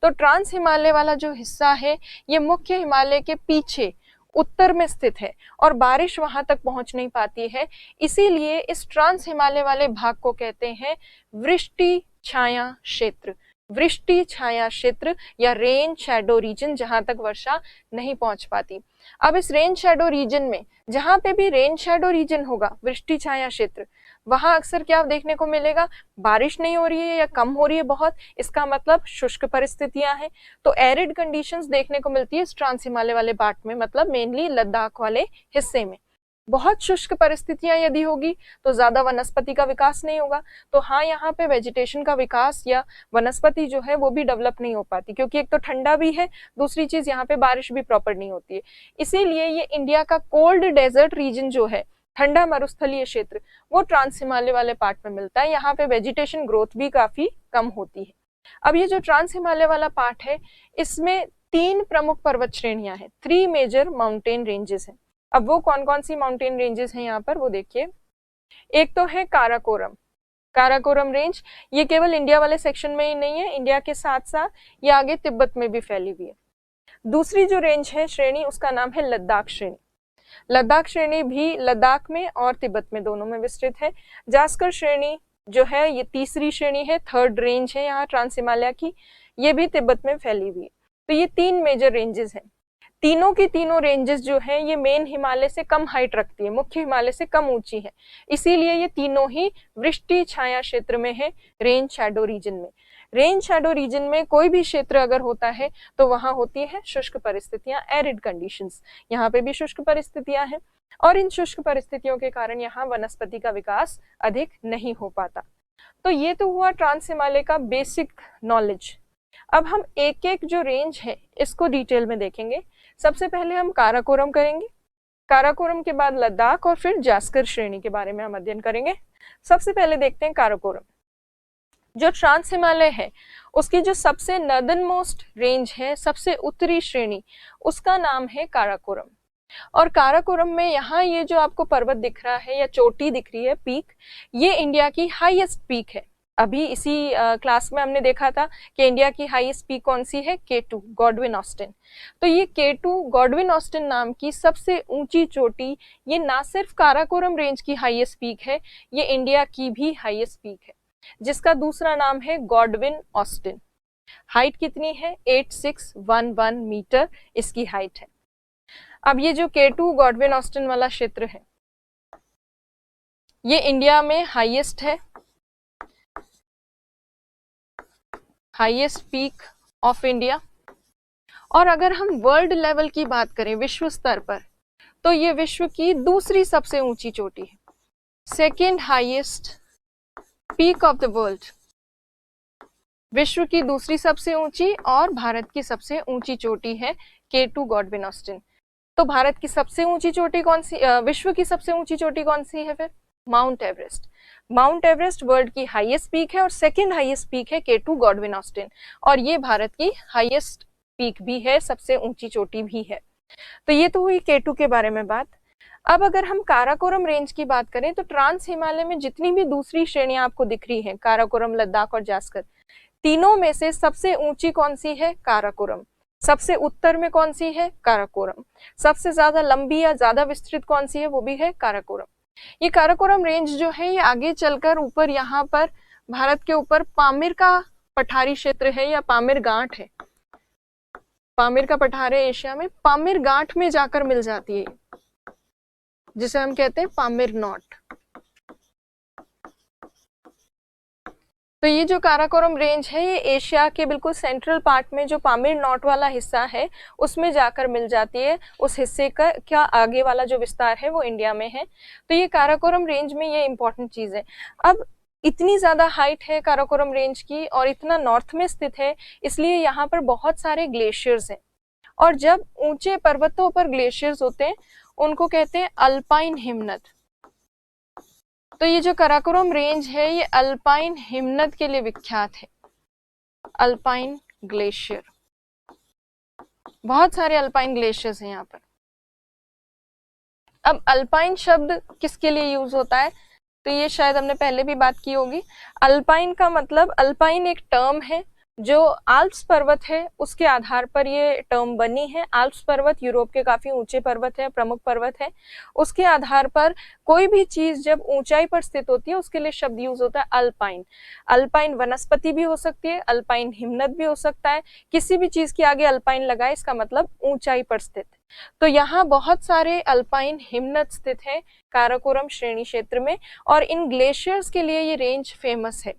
तो ट्रांस हिमालय वाला जो हिस्सा है ये मुख्य हिमालय के पीछे उत्तर में स्थित है और बारिश वहां तक पहुंच नहीं पाती है। इसीलिए इस ट्रांस हिमालय वाले भाग को कहते हैं वृष्टि छाया क्षेत्र, वृष्टि छाया क्षेत्र या रेन शैडो रीजन, जहां तक वर्षा नहीं पहुंच पाती। अब इस रेन शैडो रीजन में जहां पे भी रेन शैडो रीजन होगा, वृष्टि छाया क्षेत्र, वहां अक्सर क्या देखने को मिलेगा, बारिश नहीं हो रही है या कम हो रही है बहुत, इसका मतलब शुष्क परिस्थितियां हैं। तो एरिड कंडीशंस देखने को मिलती है इस ट्रांस हिमालय वाले पार्ट में, मतलब मेनली लद्दाख वाले हिस्से में। बहुत शुष्क परिस्थितियां यदि होगी तो ज्यादा वनस्पति का विकास नहीं होगा। तो हाँ, यहाँ पे वेजिटेशन का विकास या वनस्पति जो है वो भी डेवलप नहीं हो पाती, क्योंकि एक तो ठंडा भी है, दूसरी चीज यहाँ पे बारिश भी प्रॉपर नहीं होती है। इसीलिए ये इंडिया का कोल्ड डेजर्ट रीजन जो है, ठंडा मरुस्थलीय क्षेत्र, वो ट्रांस हिमालय वाले पार्ट में मिलता है। यहाँ पे वेजिटेशन ग्रोथ भी काफी कम होती है। अब ये जो ट्रांस हिमालय वाला पार्ट है, इसमें 3 प्रमुख पर्वत श्रेणियां हैं, 3 मेजर माउंटेन रेंजेस हैं। अब वो कौन कौन सी माउंटेन रेंजेस हैं यहाँ पर वो देखिए। एक तो है काराकोरम, काराकोरम रेंज। ये केवल इंडिया वाले सेक्शन में ही नहीं है, इंडिया के साथ साथ ये आगे तिब्बत में भी फैली हुई है। दूसरी जो रेंज है श्रेणी, उसका नाम है लद्दाख श्रेणी। लद्दाख श्रेणी भी लद्दाख में और तिब्बत में दोनों में विस्तृत है। जास्कर श्रेणी जो है ये तीसरी श्रेणी है, 3rd रेंज है यहाँ ट्रांस हिमालय की, ये भी तिब्बत में फैली हुई है। तो ये 3 मेजर रेंजेस हैं। तीनों की तीनों रेंजेस जो है ये मेन हिमालय से कम हाइट रखती है, मुख्य हिमालय से कम ऊंची है। इसीलिए ये तीनों ही वृष्टि छाया क्षेत्र में है, रेन शैडो रीजन में। रेन शैडो रीजन में कोई भी क्षेत्र अगर होता है तो वहां होती है शुष्क परिस्थितियां, एरिड कंडीशंस। यहाँ पे भी शुष्क परिस्थितियां हैं और इन शुष्क परिस्थितियों के कारण यहाँ वनस्पति का विकास अधिक नहीं हो पाता। तो ये तो हुआ ट्रांस हिमालय का बेसिक नॉलेज। अब हम एक एक जो रेंज है इसको डिटेल में देखेंगे। सबसे पहले हम काराकोरम करेंगे, काराकोरम के बाद लद्दाख और फिर जास्कर श्रेणी के बारे में हम अध्ययन करेंगे। सबसे पहले देखते हैं काराकोरम। जो ट्रांस हिमालय है उसकी जो सबसे नॉर्दर्न मोस्ट रेंज है, सबसे उत्तरी श्रेणी, उसका नाम है काराकोरम। और काराकोरम में यहाँ ये जो आपको पर्वत दिख रहा है या चोटी दिख रही है, पीक, ये इंडिया की हाईएस्ट पीक है। अभी इसी क्लास में हमने देखा था कि इंडिया की हाईएस्ट पीक कौन सी है, K2 गॉडविन ऑस्टिन। तो ये K2 गॉडविन ऑस्टिन नाम की सबसे ऊंची चोटी, ये ना सिर्फ काराकोरम रेंज की हाईएस्ट पीक है, ये इंडिया की भी हाईएस्ट पीक है, जिसका दूसरा नाम है गॉडविन ऑस्टिन। हाइट कितनी है, 8611 मीटर इसकी हाइट है। अब ये जो K2 गॉडविन ऑस्टिन वाला क्षेत्र है ये इंडिया में हाईएस्ट है, हाईएस्ट पीक ऑफ इंडिया। और अगर हम वर्ल्ड लेवल की बात करें, विश्व स्तर पर, तो ये विश्व की दूसरी सबसे ऊंची चोटी है, second highest peak of the world. विश्व की दूसरी सबसे ऊंची और भारत की सबसे ऊंची चोटी है K2 गॉडविन ऑस्टिन। तो भारत की सबसे ऊंची चोटी कौन सी, विश्व की सबसे ऊंची चोटी कौन सी है फिर, mount Everest. Mount Everest world की हाईएस्ट पीक है और सेकंड हाईएस्ट पीक है K2 गॉडविन ऑस्टिन, और ये भारत की हाईएस्ट पीक भी है, सबसे ऊंची चोटी भी है। तो ये तो हुई K2 के बारे में बात। अब अगर हम काराकोरम रेंज की बात करें तो ट्रांस हिमालय में जितनी भी दूसरी श्रेणियां आपको दिख रही हैं, काराकोरम, लद्दाख और जास्कर, तीनों में से सबसे ऊंची कौन सी है, काराकोरम। सबसे उत्तर में कौन सी है, काराकोरम। सबसे ज्यादा लंबी या ज्यादा विस्तृत कौन सी है, वो भी है काराकोरम। ये काराकोरम रेंज जो है ये आगे चलकर ऊपर यहाँ पर भारत के ऊपर पामीर का पठारी क्षेत्र है या पामीर गांठ है। पामीर का पठार है एशिया में, पामीर गांठ में जाकर मिल जाती है, जिसे हम कहते हैं पामीर नॉट। तो ये जो काराकोरम रेंज है ये एशिया के बिल्कुल सेंट्रल पार्ट में जो पामीर नॉट वाला हिस्सा है उसमें जाकर मिल जाती है। उस हिस्से का क्या आगे वाला जो विस्तार है वो इंडिया में है। तो ये काराकोरम रेंज में ये इंपॉर्टेंट चीज है। अब इतनी ज्यादा हाइट है काराकोरम रेंज की और इतना नॉर्थ में स्थित है, इसलिए यहाँ पर बहुत सारे ग्लेशियर्स हैं। और जब ऊंचे पर्वतों पर ग्लेशियर्स होते हैं उनको कहते हैं अल्पाइन हिमनद। तो ये जो काराकोरम रेंज है ये अल्पाइन हिमनद के लिए विख्यात है। अल्पाइन ग्लेशियर, बहुत सारे अल्पाइन ग्लेशियर्स हैं यहाँ पर। अब अल्पाइन शब्द किसके लिए यूज होता है, तो ये शायद हमने पहले भी बात की होगी। अल्पाइन का मतलब, अल्पाइन एक टर्म है जो आल्प्स पर्वत है उसके आधार पर ये टर्म बनी है। आल्प्स पर्वत यूरोप के काफी ऊंचे पर्वत है, प्रमुख पर्वत है। उसके आधार पर कोई भी चीज जब ऊंचाई पर स्थित होती है उसके लिए शब्द यूज होता है अल्पाइन। अल्पाइन वनस्पति भी हो सकती है, अल्पाइन हिमनद भी हो सकता है। किसी भी चीज के आगे अल्पाइन लगाए इसका मतलब ऊंचाई पर स्थित। तो यहाँ बहुत सारे अल्पाइन हिमनद स्थित है काराकोरम श्रेणी क्षेत्र में, और इन ग्लेशियर्स के लिए ये रेंज फेमस है।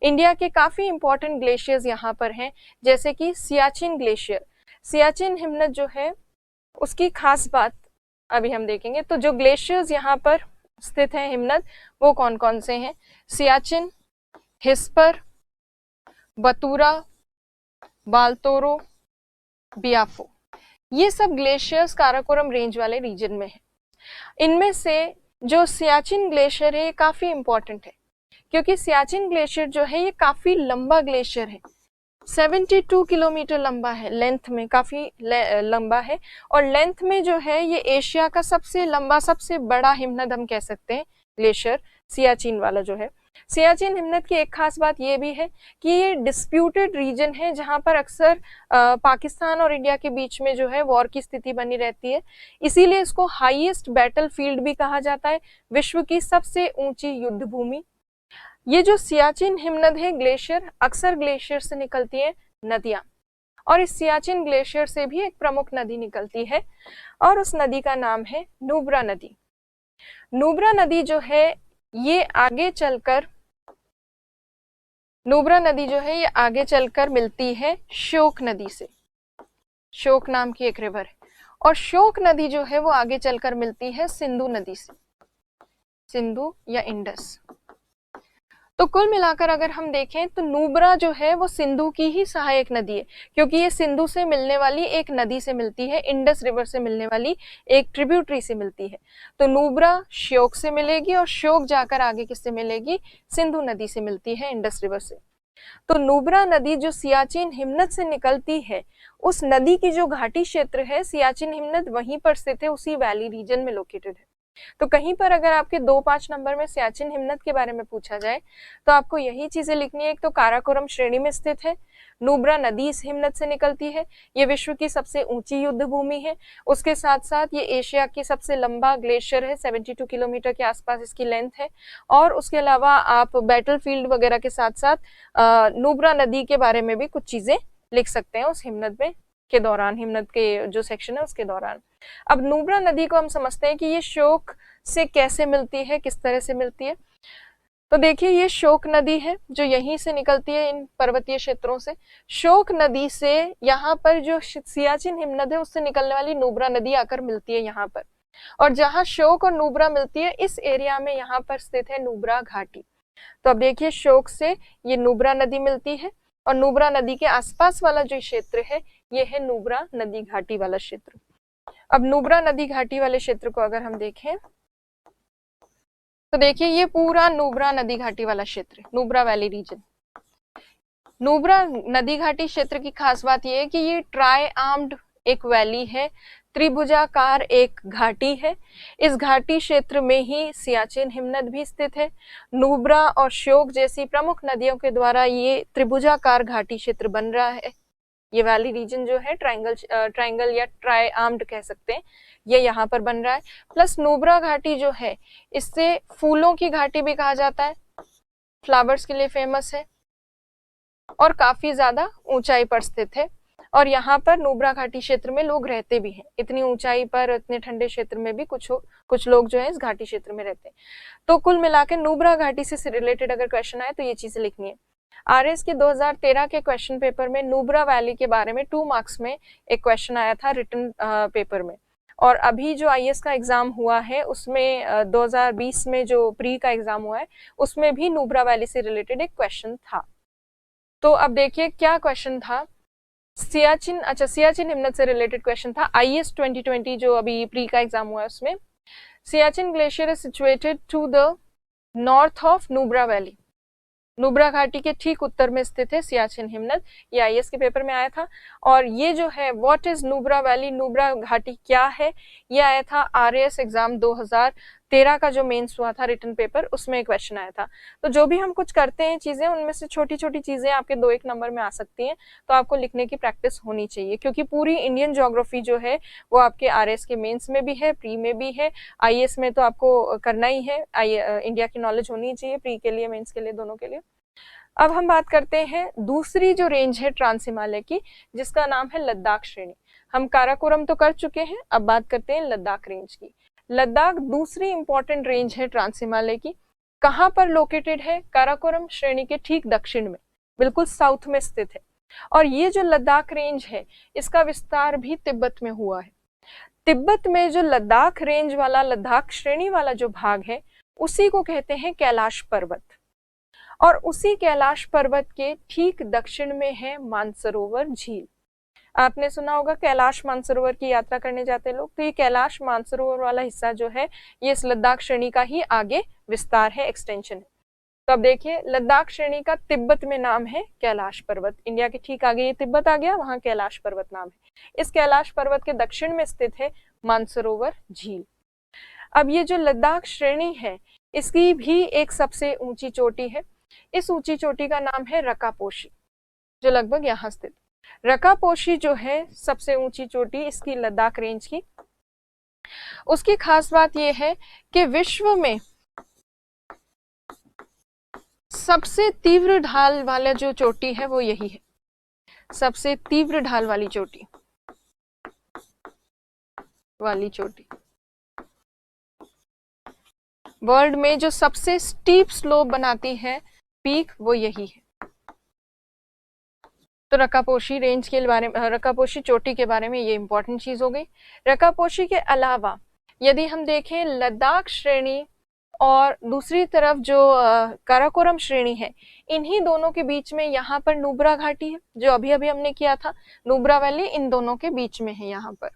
इंडिया के काफी इंपॉर्टेंट ग्लेशियर्स यहाँ पर हैं, जैसे कि सियाचिन ग्लेशियर। सियाचिन हिमनद जो है उसकी खास बात अभी हम देखेंगे। तो जो ग्लेशियर्स यहाँ पर स्थित हैं हिमनद वो कौन कौन से हैं, सियाचिन, हिस्पर, बतूरा, बालतोरो, बियाफो, ये सब ग्लेशियर्स काराकोरम रेंज वाले रीजन में है। इनमें से जो सियाचिन ग्लेशियर है ये काफी इंपॉर्टेंट है, क्योंकि सियाचिन ग्लेशियर जो है ये काफी लंबा ग्लेशियर है। 72 किलोमीटर लंबा है, लेंथ में काफी लंबा है। और लेंथ में जो है ये एशिया का सबसे लंबा, सबसे बड़ा हिमनद हम कह सकते हैं ग्लेशियर सियाचिन वाला जो है। सियाचिन हिमनद की एक खास बात ये भी है कि ये डिस्प्यूटेड रीजन है, जहां पर अक्सर पाकिस्तान और इंडिया के बीच में जो है वॉर की स्थिति बनी रहती है। इसीलिए इसको हाईएस्ट बैटल फील्ड भी कहा जाता है, विश्व की सबसे ऊंची युद्ध भूमि। ये जो सियाचिन हिमनद है ग्लेशियर, अक्सर ग्लेशियर से निकलती है नदियां, और इस सियाचिन ग्लेशियर से भी एक प्रमुख नदी निकलती है और उस नदी का नाम है नुब्रा नदी। नुब्रा नदी जो है ये आगे चलकर, नुब्रा नदी जो है ये आगे चलकर मिलती है श्योक नदी से। श्योक नाम की एक रिवर है, और श्योक नदी जो है वो आगे चलकर मिलती है सिंधु नदी से, सिंधु या इंडस। तो कुल मिलाकर अगर हम देखें तो नुब्रा जो है वो सिंधु की ही सहायक नदी है, क्योंकि ये सिंधु से मिलने वाली एक नदी से मिलती है, इंडस रिवर से मिलने वाली एक ट्रिब्यूटरी से मिलती है। तो नुब्रा श्योक से मिलेगी और श्योक जाकर आगे किससे मिलेगी, सिंधु नदी से मिलती है, इंडस रिवर से। तो नुब्रा नदी जो सियाचिन हिमनद से निकलती है, उस नदी की जो घाटी क्षेत्र है सियाचिन हिमनद वहीं पर स्थित है, उसी वैली रीजन में लोकेटेड है। तो कहीं पर अगर आपके 2-5 नंबर में सियाचिन हिमनद के बारे में पूछा जाए तो आपको यही चीजें लिखनी है। एक तो काराकोरम श्रेणी में स्थित है, नुब्रा नदी इस हिमनद से निकलती है, ये विश्व की सबसे ऊंची युद्ध भूमि है, उसके साथ साथ ये एशिया की सबसे लंबा ग्लेशियर है, 72 किलोमीटर के आसपास इसकी लेंथ है। और उसके अलावा आप बैटलफील्ड वगैरह के साथ साथ नुब्रा नदी के बारे में भी कुछ चीजें लिख सकते हैं उस हिमनद में के दौरान, हिमनद के जो सेक्शन है उसके दौरान। अब नुब्रा नदी को हम समझते हैं कि ये श्योक से कैसे मिलती है, किस तरह से मिलती है। तो देखिए ये श्योक नदी है जो यहीं से निकलती है इन पर्वतीय क्षेत्रों से। श्योक नदी से यहाँ पर जो सियाचिन हिमनद है उससे निकलने वाली नुब्रा नदी आकर मिलती है यहाँ पर, और जहाँ श्योक और नुब्रा मिलती है इस एरिया में यहाँ पर स्थित है नुब्रा घाटी। तो अब देखिए श्योक से ये नुब्रा नदी मिलती है, और नुब्रा नदी के आसपास वाला जो क्षेत्र है ये है नुब्रा नदी घाटी वाला क्षेत्र। अब नुब्रा नदी घाटी वाले क्षेत्र को अगर हम देखें तो देखिए ये पूरा नुब्रा नदी घाटी वाला क्षेत्र, नुब्रा वैली रीजन। नुब्रा नदी घाटी क्षेत्र की खास बात यह है कि ये ट्राई आर्म्ड एक वैली है, त्रिभुजाकार एक घाटी है। इस घाटी क्षेत्र में ही सियाचिन हिमनद भी स्थित है। नुब्रा और श्योक जैसी प्रमुख नदियों के द्वारा ये त्रिभुजाकार घाटी क्षेत्र बन रहा है। ये वैली रीजन जो है ट्रायंगल या ट्राई आर्म्ड कह सकते हैं, ये यहाँ पर बन रहा है। प्लस नुब्रा घाटी जो है इससे फूलों की घाटी भी कहा जाता है, फ्लावर्स के लिए फेमस है और काफी ज्यादा ऊंचाई पर स्थित है। और यहाँ पर नुब्रा घाटी क्षेत्र में लोग रहते भी हैं, इतनी ऊंचाई पर इतने ठंडे क्षेत्र में भी कुछ लोग जो है इस घाटी क्षेत्र में रहते हैं। तो कुल मिलाकर नुब्रा घाटी से रिलेटेड अगर क्वेश्चन आए तो ये चीजें लिखनी है। आरएस के 2013 के क्वेश्चन पेपर में नुब्रा वैली के बारे में 2 मार्क्स में एक क्वेश्चन आया था रिटन पेपर में। और अभी जो आईएएस का एग्जाम हुआ है उसमें 2020 में जो प्री का एग्जाम हुआ है उसमें भी नुब्रा वैली से रिलेटेड एक क्वेश्चन था। तो अब देखिए क्या क्वेश्चन था। सियाचिन हिमनद से रिलेटेड क्वेश्चन था। आईएएस 2020 जो अभी प्री का एग्जाम हुआ है उसमें Siachen glacier is situated to the north of Nubra valley. Nubra घाटी के ठीक उत्तर में स्थित है सियाचिन हिमनद, ये आईएएस के पेपर में आया था। और ये जो है what is Nubra valley, Nubra घाटी क्या है, ये आया था आरएएस एग्जाम 2013 का जो मेंस हुआ था रिटन पेपर, उसमें क्वेश्चन आया था। तो जो भी हम कुछ करते हैं चीजें, उनमें से छोटी छोटी चीजें आपके 2-1 नंबर में आ सकती हैं, तो आपको लिखने की प्रैक्टिस होनी चाहिए, क्योंकि पूरी इंडियन ज्योग्राफी जो है वो आपके आरएएस के मेंस में भी है, प्री में भी है, आईएएस में तो आपको करना ही है, इंडिया की नॉलेज होनी चाहिए प्री के लिए, मेंस के लिए, दोनों के लिए। अब हम बात करते हैं दूसरी जो रेंज है ट्रांस हिमालय की, जिसका नाम है लद्दाख श्रेणी। हम काराकोरम तो कर चुके हैं, अब बात करते हैं लद्दाख रेंज की। लद्दाख दूसरी इंपॉर्टेंट रेंज है ट्रांस हिमालय की। कहाँ पर लोकेटेड है? काराकोरम श्रेणी के ठीक दक्षिण में, बिल्कुल साउथ में स्थित है। और ये जो लद्दाख रेंज है इसका विस्तार भी तिब्बत में हुआ है। तिब्बत में जो लद्दाख रेंज वाला, लद्दाख श्रेणी वाला जो भाग है उसी को कहते हैं कैलाश पर्वत। और उसी कैलाश पर्वत के ठीक दक्षिण में है मानसरोवर झील। आपने सुना होगा कैलाश मानसरोवर की यात्रा करने जाते लोग, तो ये कैलाश मानसरोवर वाला हिस्सा जो है ये इस लद्दाख श्रेणी का ही आगे विस्तार है, एक्सटेंशन है। तो अब देखिए लद्दाख श्रेणी का तिब्बत में नाम है कैलाश पर्वत। इंडिया के ठीक आगे ये तिब्बत आ गया, वहां कैलाश पर्वत नाम है। इस कैलाश पर्वत के दक्षिण में स्थित है मानसरोवर झील। अब ये जो लद्दाख श्रेणी है इसकी भी एक सबसे ऊंची चोटी है। इस ऊंची चोटी का नाम है रकापोशी, जो लगभग यहाँ स्थित। रकापोशी जो है सबसे ऊंची चोटी इसकी लद्दाख रेंज की। उसकी खास बात यह है कि विश्व में सबसे तीव्र ढाल वाला जो चोटी है वो यही है, सबसे तीव्र ढाल वाली चोटी वर्ल्ड में जो सबसे स्टीप स्लोप बनाती है पीक वो यही है। तो रकापोशी रेंज के बारे में, रकापोशी चोटी के बारे में ये इंपॉर्टेंट चीज हो गई। रकापोशी के अलावा यदि हम देखें लद्दाख श्रेणी और दूसरी तरफ जो काराकोरम श्रेणी है, इन्हीं दोनों के बीच में यहाँ पर नुब्रा घाटी है, जो अभी अभी हमने किया था। नुब्रा वैली इन दोनों के बीच में है यहाँ पर।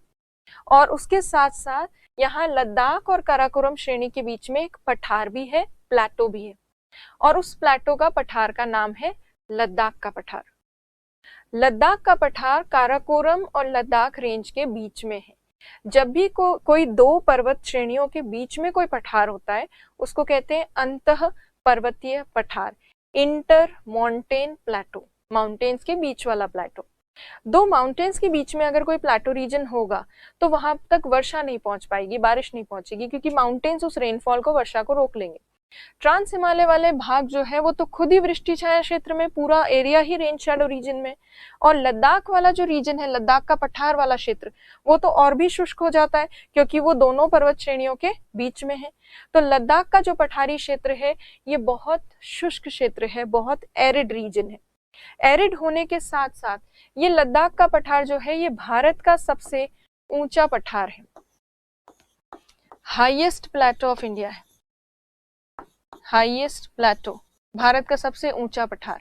और उसके साथ साथ यहाँ लद्दाख और काराकोरम श्रेणी के बीच में एक पठार भी है, प्लेटो भी है। और उस प्लेटो का पठार का नाम है लद्दाख का पठार। लद्दाख का पठार काराकोरम और लद्दाख रेंज के बीच में है। जब भी कोई 2 पर्वत श्रेणियों के बीच में कोई पठार होता है उसको कहते हैं अंतः पर्वतीय पठार, इंटर माउंटेन प्लेटो, माउंटेन्स के बीच वाला प्लेटो। 2 माउंटेन्स के बीच में अगर कोई प्लेटो रीजन होगा तो वहां तक वर्षा नहीं पहुंच पाएगी, बारिश नहीं पहुंचेगी, क्योंकि माउंटेन्स उस रेनफॉल को, वर्षा को रोक लेंगे। ट्रांस हिमालय वाले भाग जो है वो तो खुद ही वृष्टि छाया क्षेत्र में, पूरा एरिया ही रेन शैडो रीजन में। और लद्दाख वाला जो रीजन है, लद्दाख का पठार वाला क्षेत्र, वो तो और भी शुष्क हो जाता है क्योंकि वो दोनों पर्वत श्रेणियों के बीच में है। तो लद्दाख का जो पठारी क्षेत्र है ये बहुत शुष्क क्षेत्र है, बहुत एरिड रीजन है। एरिड होने के साथ साथ ये लद्दाख का पठार जो है ये भारत का सबसे ऊंचा पठार है, हाईएस्ट प्लेटो ऑफ इंडिया है। हाईएस्ट प्लेटो, भारत का सबसे ऊंचा पठार।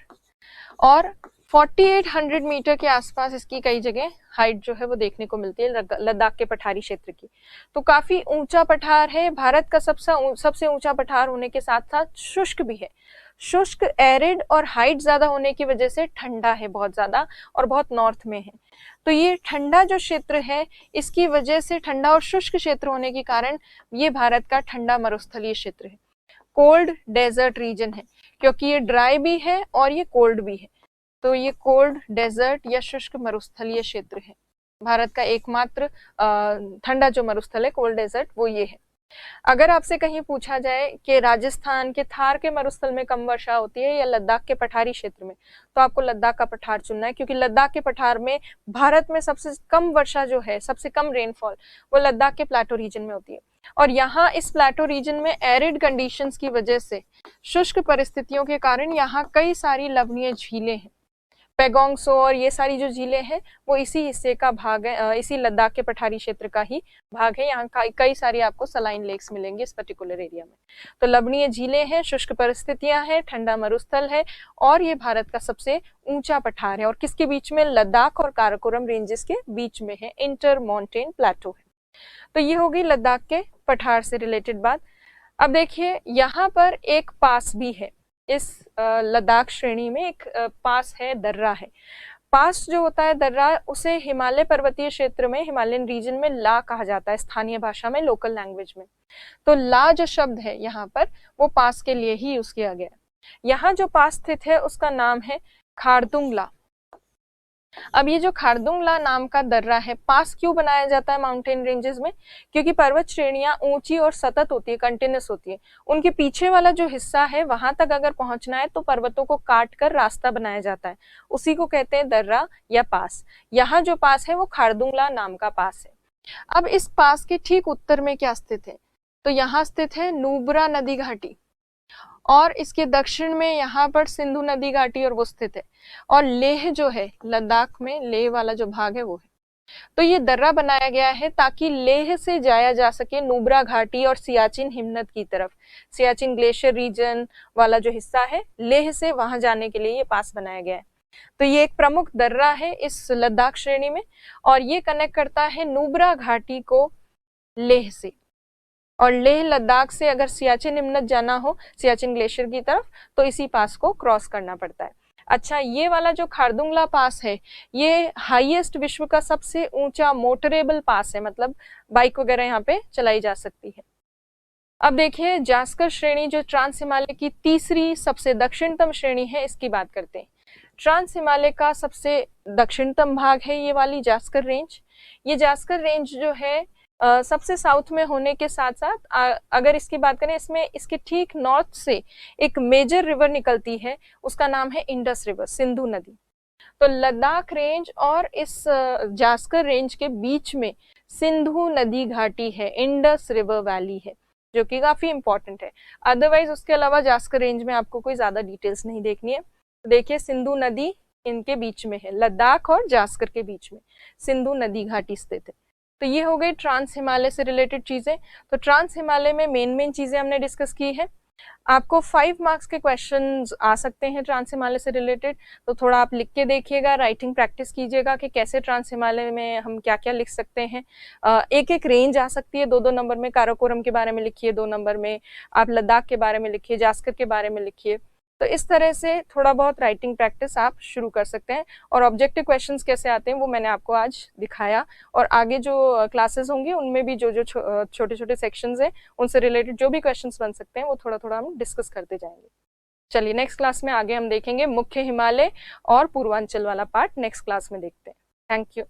और 4800 मीटर के आसपास इसकी कई जगह हाइट जो है वो देखने को मिलती है लद्दाख के पठारी क्षेत्र की। तो काफी ऊंचा पठार है, भारत का सबसे ऊंचा पठार होने के साथ साथ शुष्क भी है। शुष्क, एरिड और हाइट ज्यादा होने की वजह से ठंडा है बहुत ज्यादा, और बहुत नॉर्थ में है। तो ये ठंडा जो क्षेत्र है इसकी वजह से, ठंडा और शुष्क क्षेत्र होने के कारण ये भारत का ठंडा मरुस्थलीय क्षेत्र है, कोल्ड डेजर्ट रीजन है, क्योंकि ये ड्राई भी है और ये कोल्ड भी है। तो ये कोल्ड डेजर्ट या शुष्क मरुस्थलीय क्षेत्र है। भारत का एकमात्र ठंडा जो मरुस्थल है कोल्ड डेजर्ट वो ये है। अगर आपसे कहीं पूछा जाए कि राजस्थान के थार के मरुस्थल में कम वर्षा होती है या लद्दाख के पठारी क्षेत्र में, तो आपको लद्दाख का पठार चुनना है, क्योंकि लद्दाख के पठार में भारत में सबसे कम वर्षा जो है, सबसे कम रेनफॉल वो लद्दाख के प्लेटो रीजन में होती है। और यहाँ इस प्लेटो रीजन में एरिड कंडीशंस की वजह से, शुष्क परिस्थितियों के कारण यहाँ कई सारी लवणीय झीलें हैं। पैगोंग सो और ये सारी जो झीलें हैं वो इसी हिस्से का भाग है, इसी लद्दाख के पठारी क्षेत्र का ही भाग है। यहाँ कई सारी आपको सलाइन लेक्स मिलेंगे इस पर्टिकुलर एरिया में। तो लवणीय झीलें हैं, शुष्क परिस्थितियां हैं, ठंडा मरुस्थल है और ये भारत का सबसे ऊंचा पठार है। और किसके बीच में? लद्दाख और काराकोरम रेंजेस के बीच में है, इंटर माउंटेन प्लेटो है। तो ये होगी लद्दाख के पठार से रिलेटेड बात। अब देखिए यहाँ पर एक पास भी है, इस लद्दाख श्रेणी में एक पास है, दर्रा है। पास जो होता है दर्रा, उसे हिमालय पर्वतीय क्षेत्र में, हिमालयन रीजन में ला कहा जाता है, स्थानीय भाषा में, लोकल लैंग्वेज में। तो ला जो शब्द है यहाँ पर वो पास के लिए ही यूज किया गया है। यहाँ जो पास स्थित है उसका नाम है खारदुंग ला। अब ये जो खारदुंग ला नाम का दर्रा है, पास क्यों बनाया जाता है माउंटेन रेंजेस में? क्योंकि पर्वत श्रेणियां ऊंची और सतत होती है, कंटिन्यूस होती है। उनके पीछे वाला जो हिस्सा है वहां तक अगर पहुंचना है तो पर्वतों को काट कर रास्ता बनाया जाता है, उसी को कहते हैं दर्रा या पास। यहाँ जो पास है वो खारदुंग ला नाम का पास है। अब इस पास के ठीक उत्तर में क्या स्थित है? तो यहाँ स्थित है नुब्रा नदी घाटी, और इसके दक्षिण में यहाँ पर सिंधु नदी घाटी और वो स्थित है। और लेह जो है, लद्दाख में लेह वाला जो भाग है वो है। तो ये दर्रा बनाया गया है ताकि लेह से जाया जा सके नुब्रा घाटी और सियाचिन हिमनद की तरफ। सियाचिन ग्लेशियर रीजन वाला जो हिस्सा है, लेह से वहां जाने के लिए ये पास बनाया गया है। तो ये एक प्रमुख दर्रा है इस लद्दाख श्रेणी में, और ये कनेक्ट करता है नुब्रा घाटी को लेह से। और लेह लद्दाख से अगर सियाचिन हिमनद जाना हो, सियाचिन ग्लेशियर की तरफ, तो इसी पास को क्रॉस करना पड़ता है। अच्छा, ये वाला जो खारदुंगला पास है, ये हाईएस्ट विश्व का सबसे ऊंचा मोटरेबल पास है, मतलब बाइक वगैरह यहाँ पे चलाई जा सकती है। अब देखिए जास्कर श्रेणी जो ट्रांस हिमालय की तीसरी सबसे दक्षिणतम श्रेणी है, इसकी बात करते हैं। ट्रांस हिमालय का सबसे दक्षिणतम भाग है ये वाली जास्कर रेंज। ये जास्कर रेंज जो है सबसे साउथ में होने के साथ साथ अगर इसकी बात करें, इसमें इसके ठीक नॉर्थ से एक मेजर रिवर निकलती है, उसका नाम है इंडस रिवर, सिंधु नदी। तो लद्दाख रेंज और इस जास्कर रेंज के बीच में सिंधु नदी घाटी है, इंडस रिवर वैली है, जो कि काफी इंपॉर्टेंट है। अदरवाइज उसके अलावा जास्कर रेंज में आपको कोई ज्यादा डिटेल्स नहीं देखनी है। देखिए सिंधु नदी इनके बीच में है, लद्दाख और जास्कर के बीच में सिंधु नदी घाटी स्थित है। तो ये हो गई ट्रांस हिमालय से रिलेटेड चीजें। तो ट्रांस हिमालय में मेन चीजें हमने डिस्कस की है। आपको 5 मार्क्स के क्वेश्चंस आ सकते हैं ट्रांस हिमालय से रिलेटेड, तो थोड़ा आप लिख के देखिएगा, राइटिंग प्रैक्टिस कीजिएगा कि कैसे ट्रांस हिमालय में हम क्या क्या लिख सकते हैं। एक एक रेंज आ सकती है 2-2 नंबर में। काराकोरम के बारे में लिखिए 2 नंबर में, आप लद्दाख के बारे में लिखिए, जास्कर के बारे में लिखिए। तो इस तरह से थोड़ा बहुत राइटिंग प्रैक्टिस आप शुरू कर सकते हैं। और ऑब्जेक्टिव क्वेश्चंस कैसे आते हैं वो मैंने आपको आज दिखाया, और आगे जो क्लासेस होंगी उनमें भी जो जो छोटे छोटे सेक्शंस हैं उनसे रिलेटेड जो भी क्वेश्चंस बन सकते हैं वो थोड़ा थोड़ा हम डिस्कस करते जाएंगे। चलिए नेक्स्ट क्लास में आगे हम देखेंगे मुख्य हिमालय और पूर्वांचल वाला पार्ट, नेक्स्ट क्लास में देखते हैं। Thank you.